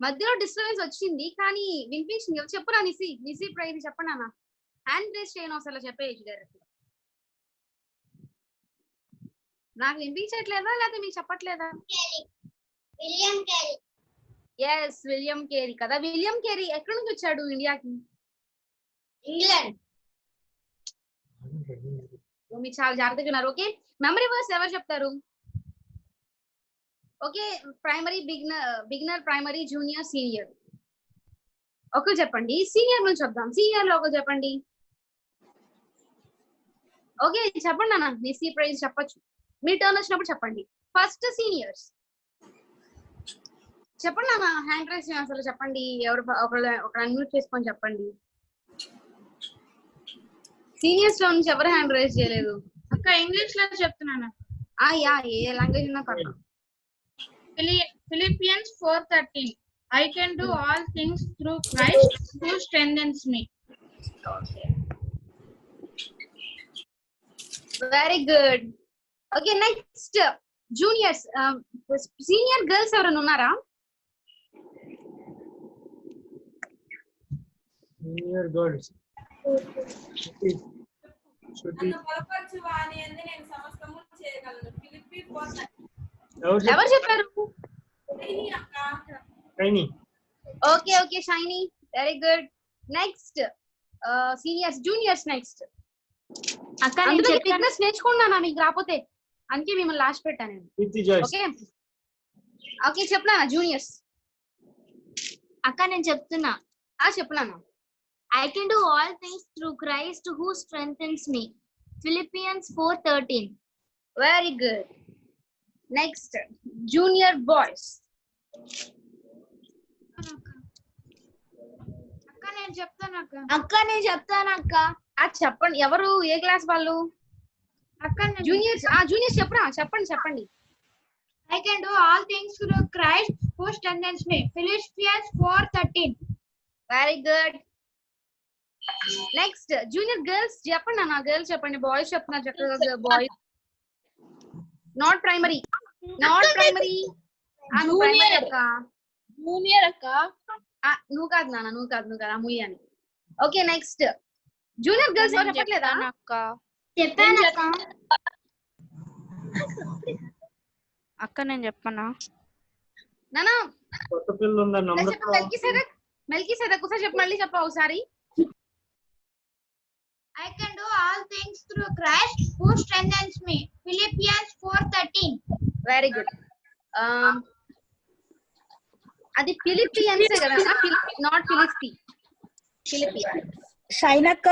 మధ్యలో డిస్టర్బెన్స్ వచ్చింది కానీ వినిపించింది. చెప్పురా నిసి ప్రైజ్ చెప్పండి నాన్న. హ్యాండ్ రేస్ చేయను అసలు, చెప్పేయచ్చు డైరెక్ట్. నాకు వినిపించట్లేదా లేకపోతే మీకు చెప్పట్లేదా? ఎస్, విలియం కేరీ కదా. విలియం కేరీ ఎక్కడి నుంచి వచ్చాడు ఇండియాకి? ఇంగ్లాండ్. మీరు చాలా జాగ్రత్తగా ఉన్నారు. ఓకే, మెమరీ వర్స్ ఎవరు చెప్తారు? Okay, primary, beginner, primary, junior, senior ఒకరు చెప్పండి. సీనియర్ నుంచి చెప్దాం. సీనియర్ లో ఒకరు చెప్పండి. ఓకే చెప్పండి అన్న. నిసి ప్రైజ్ చెప్పచ్చు. మీ టర్న్ వచ్చినప్పుడు చెప్పండి. ఫస్ట్ సీనియర్స్ చెప్పండి అన్న. హ్యాండ్ రైస్ అసలు చెప్పండి. ఎవరు ఒక అన్మ్యూట్ చేసుకొని చెప్పండి. సీనియర్స్ లో నుంచి ఎవరు హ్యాండ్ రైస్ చేయలేదు? అక్క ఇంగ్లీష్ లో చెప్తున్నాను. యా, ఏ లాంగ్వేజ్ ఉన్నా పర్లేదు. Philippians 4:13. I can do all things through Christ who strengthens me. Very good. Okay, next juniors. Senior girls ఎవరైనా ఉన్నారా? సీనియర్ గర్ల్స్ ఎవరు చెప్పారు? Okay okay, shiny. Very good. Next seniors. Juniors next. అక్క ఫిట్నెస్ నేర్చుకున్నానా మీకు రాకపోతే? అందుకే మిమ్మల్ని లాస్ట్ పెట్టాను. ఓకే ఓకే, చెప్పనా జూనియర్స్? అక్క నేను చెప్తున్నా. చెప్పున్నాను. I can do all things through Christ who strengthens me. Philippians 4:13. Very good. Next junior boys. అక్క నేను చెప్తాను అక్క. చెప్పండి. ఎవరు? ఏ క్లాస్ వాళ్ళు? జూనియర్స్. జూనియర్స్ చెప్పండి. I can do all things through Christ who strengthens me. Philippians 4:13. Very good. Next junior girls చెప్పండి అన్న. గర్ల్స్ చెప్పండి. బాయ్స్ చెప్తున్నారు చక్కగా. Boys not primary. జూనియర్ అక్క. నువ్వు కాదు నాన్న, నువ్వు కాదు అమూల్య అని. ఓకే నెక్స్ట్ జూనియర్ గర్ల్స్ ఎవరు చెప్పట్లేదా? అక్క నేను చెప్పనా నానా కొత్త పిల్ల ఉందా నమ్రత? మెల్కీసెదక్ ఒకసారి చెప్పు, మళ్ళీ చెప్పు ఒకసారి. I can do all things through Christ who strengthens me. Philippians 4:13. Very good. అది ఫిలిపియన్స్ కదా, నాట్ ఫిలిప్పీ. ఫిలిపియన్స్. షైనక్క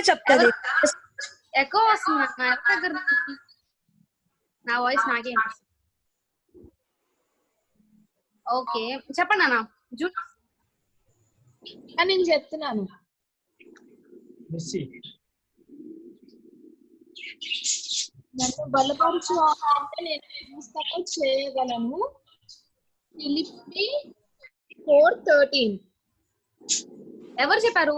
చెప్తాది. ఎకో వస్తుంది నా దగ్గర, నా వాయిస్ నాకే. ఓకే చెప్పండి అన్న. నేను చెప్తున్నాను. మిస్సి నన్ను బలపరచు అంటే నేను సమస్తము చేయగలను. ఫిలిప్పీ 4:13. ఎవరు చెప్పారు?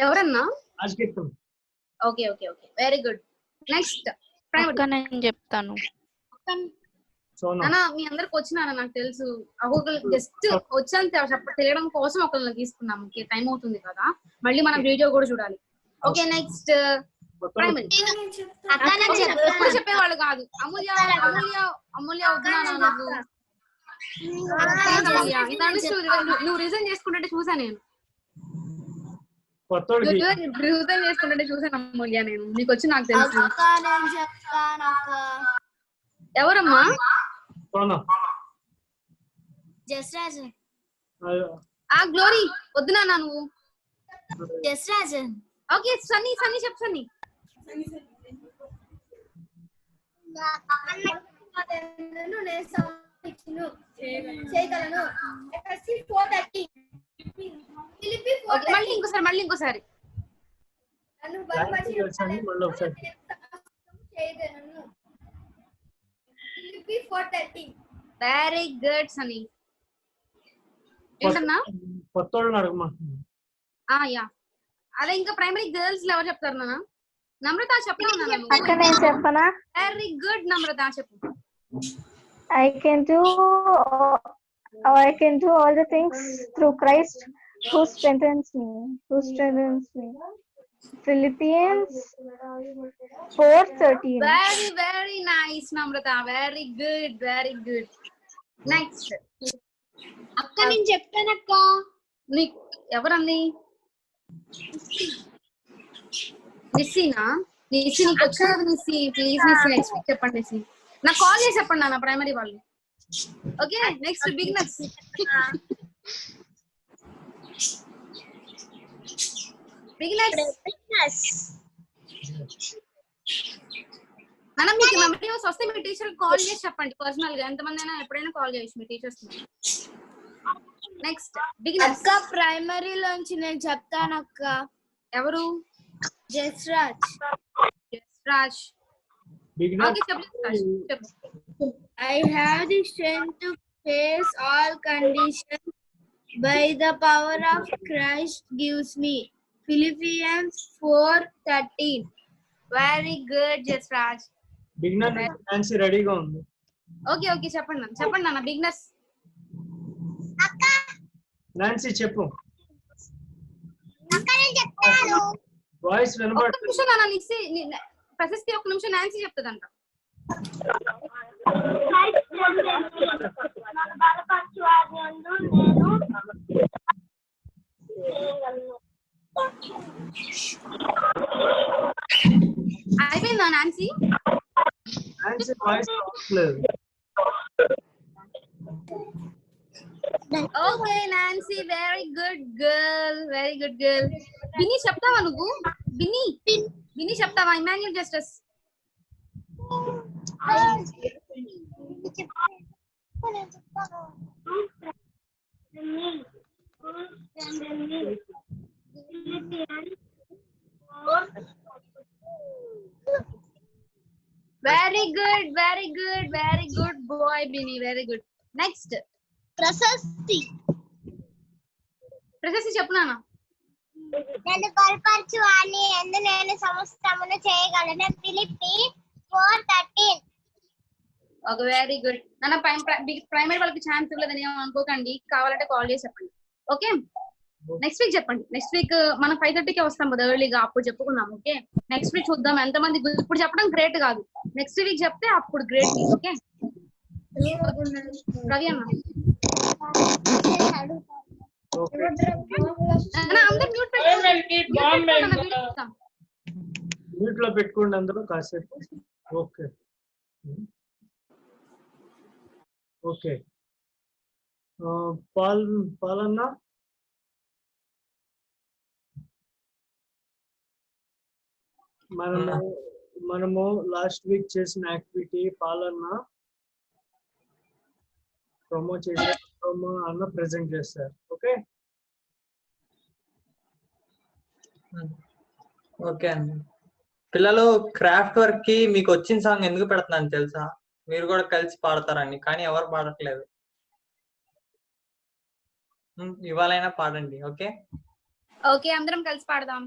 ఎవరన్నా? Okay okay okay very good. Next అక్క నేను చెప్తాను. నాన్న మీ అందరికి వచ్చినా నాకు తెలుసు, ఒక్కొక్కరు జస్ట్ వచ్చాను తెలియడం కోసం ఒకరిని తీసుకున్నాం. ఓకే టైం అవుతుంది కదా, మళ్ళీ మనం వీడియో కూడా చూడాలి. ఓకే నెక్స్ట్ ఎప్పుడు చెప్పేవాళ్ళు కాదు. అమూల్య వద్దునా నువ్వు నువ్వు రిజైన్ చేసుకుంటుంటే చూసా నేను. రిజైన్ చేసుకుంటుంటే చూసాను అమూల్య నేను. నీకు వచ్చి నాకు తెలుసు. ఎవరమ్మా? గ్లోరీ వద్దునా నువ్వు. ఓకే సన్నీ చెప్పు. సన్నీ మళ్ళీ ఇంకోసారి వెరీ గుడ్ సన్నీ. ఏంటన్నా యా అదే ఇంకా ప్రైమరీ గర్ల్స్ ఎవరు చెప్తారు నాన్న? నమ్రత చెప్పనా? వెరీ గుడ్ నమ్రత చెప్పు. I can do all the things through Christ who strengthens me. Philippians 4:13. Very nice Namrata. Very good. Next. అక్క నేను చెప్తానక్క. నీకు ఎవరండి? నిస్సీనా? నిస్సీ నీకు వచ్చారు నిస్సీ. ప్లీజ్ నిస్సీ నెక్స్ట్ చెప్పండి. నిస్సీ నాకు కాల్ చేసి చెప్పండి నాన్న ప్రైమరీ వాళ్ళు. Okay next beginners. నాన్న మీకు మెమరీ లాస్ వస్తే మీ టీచర్ కాల్ చేసి చెప్పండి పర్సనల్ గా. ఎంతమంది అయినా ఎప్పుడైనా కాల్ చేయొచ్చు మీ టీచర్స్. Next beginners. అక్క ప్రైమరీ లోంచి నేను చెప్తాను అక్క. ఎవరు? జస్రాజ్. ఓకే చెప్పు. I have the strength to face all conditions by the power of Christ gives me. Philippians 4:13. Very good Jasraj. Beginner Nancy రెడీగా ఉంది. ఓకే చెప్పండి నాన్న బిగినర్స్. నాన్సీ చెప్పు. అక్క నేను చెప్తాను. వాయిస్ వినబడుతుంది. ఒక్క నిమిషం నాన్న నిస్సి ప్రశస్తి ఒక్క నిమిషం నాన్సీ చెప్తదంట. అయిపోయిందా నాన్సీ? వాయిస్ రావట్లేదు. Okay Nancy very good girl. Binny చెప్తావా నువ్వు? బిన్నీ చెప్తావా? Emmanuel justice. Very good boy Bini. Very good. Next ప్రశస్తి చెప్పు నాన్న. నన్ను బలపరచు అని ఎందు నేను సమస్తమును చేయగలను. ఫిలిప్పీ 4:13. ఒక వెరీ గుడ్. నాన్న ప్రైమరీ వాళ్ళకి ఛాన్స్ ఇవ్వలేదని అనుకోకండి, కావాలంటే కాల్ చేసి చెప్పండి. ఓకే, నెక్స్ట్ వీక్ చెప్పండి. నెక్స్ట్ వీక్ మనం 5:30కి వస్తాం కదా ఎర్లీగా, అప్పుడు చెప్పుకుందాం. ఓకే, నెక్స్ట్ వీక్ చూద్దాం ఎంతమంది. ఇప్పుడు చెప్పడం గ్రేట్ కాదు, నెక్స్ట్ వీక్ చెప్తే అప్పుడు గ్రేట్. ఓకే రవి అన్న, అందరు మ్యూట్ లో పెట్టుకోండి అందరూ కాసేపు. ఓకే ఓకే, పాలన్నా మనము లాస్ట్ వీక్ చేసిన యాక్టివిటీ పాలన్న ప్రమోట్ చేశారు, అన్న ప్రెజెంట్ చేస్తారు. ఓకే ఓకే అండి. పిల్లలు క్రాఫ్ట్ వర్క్ కి మీకు వచ్చిన సాంగ్ ఎందుకు పెడుతున్నాను తెలుసా? మీరు కూడా కలిసి పాడతారండి, కానీ ఎవరు పాడట్లేదు. ఇవాళైనా పాడండి. ఓకే ఓకే, అందరం కలిసి పాడదాం.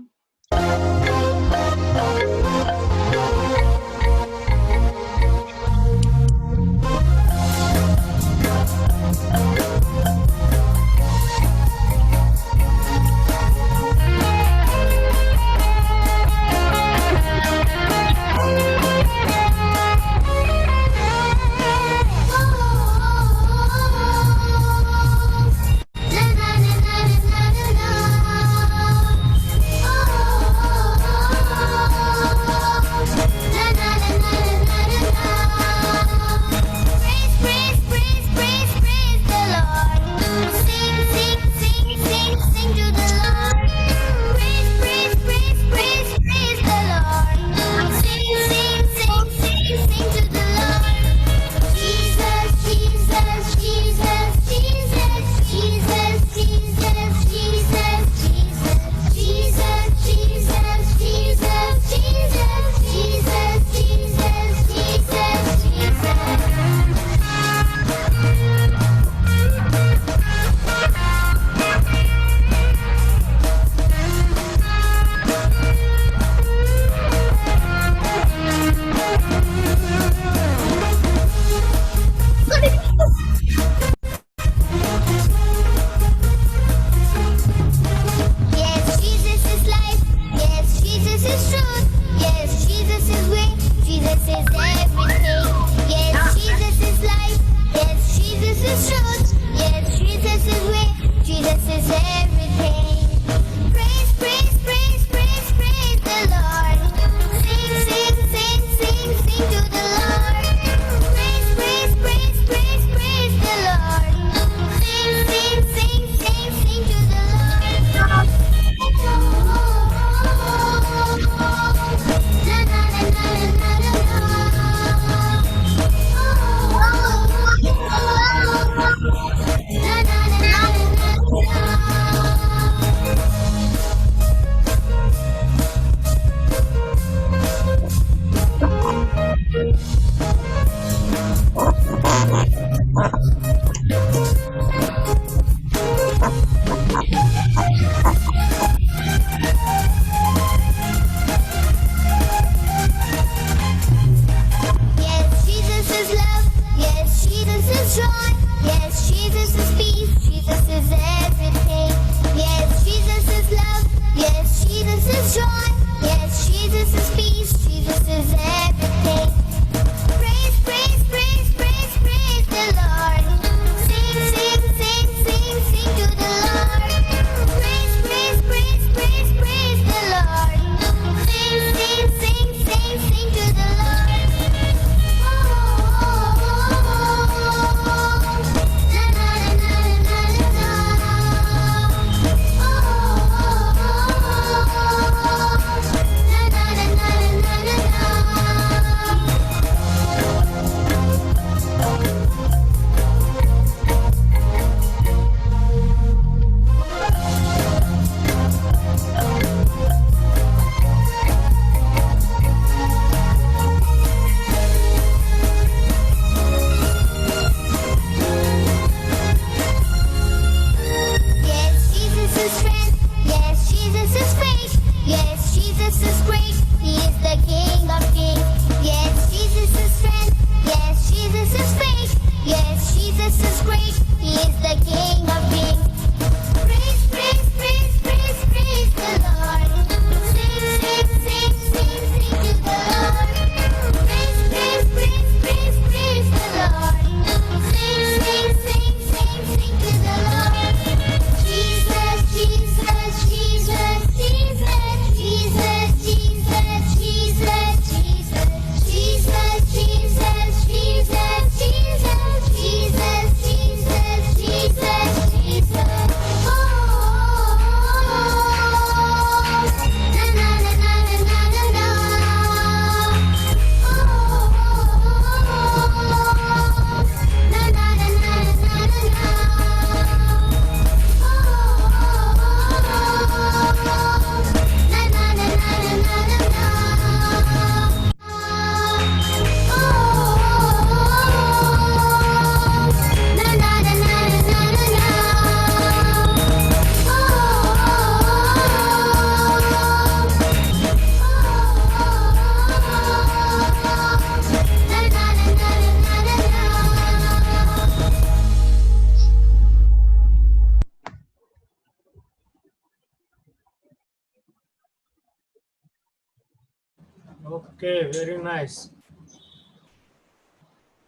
Okay, very nice.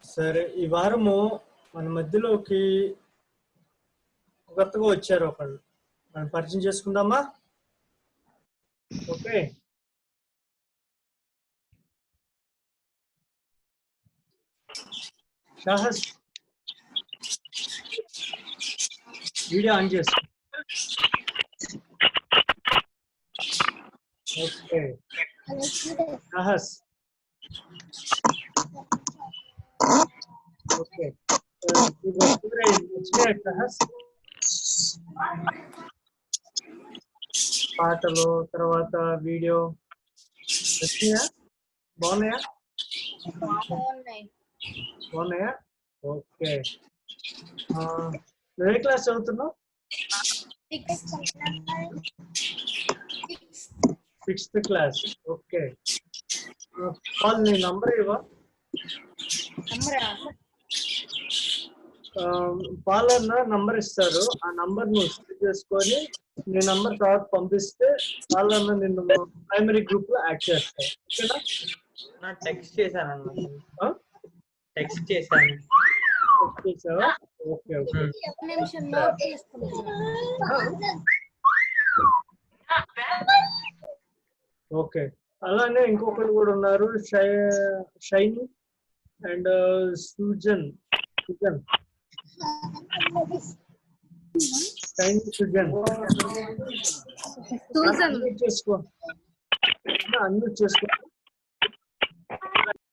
సరే, ఈ వారము మన మధ్యలోకి కొత్తగా వచ్చారు ఒకళ్ళు, మనం పరిచయం చేసుకుందామా? ఓకే, షాహస్ వీడియో ఆన్ చేసుకో. ఓకే, షాహస్. ఓకే, షాహస్ పాటలు తర్వాత వీడియో వచ్చినాయా? బాగున్నాయా? బాగున్నాయా? ఓకే. నువ్వు ఏ క్లాస్ చదువుతున్నావు? 6th class. ఓకే, వాళ్ళు నీ నంబర్ ఇవ్వ. పాలన్న నంబర్ ఇస్తారు, ఆ నంబర్ నువ్వు సేవ్ చేసుకొని నీ నంబర్ తర్వాత పంపిస్తే పాలన్న నిన్ను ప్రైమరీ గ్రూప్ లో యాడ్ చేస్తారు. ఓకేనా? టెక్స్ట్ చేశాను. టెక్స్ట్ చేశాను. చేసావా? Okay okay. ఓకే, అలానే ఇంకొకరు కూడా ఉన్నారు, షైని అండ్ సుజన్. అన్మ్యూట్ చేసుకో.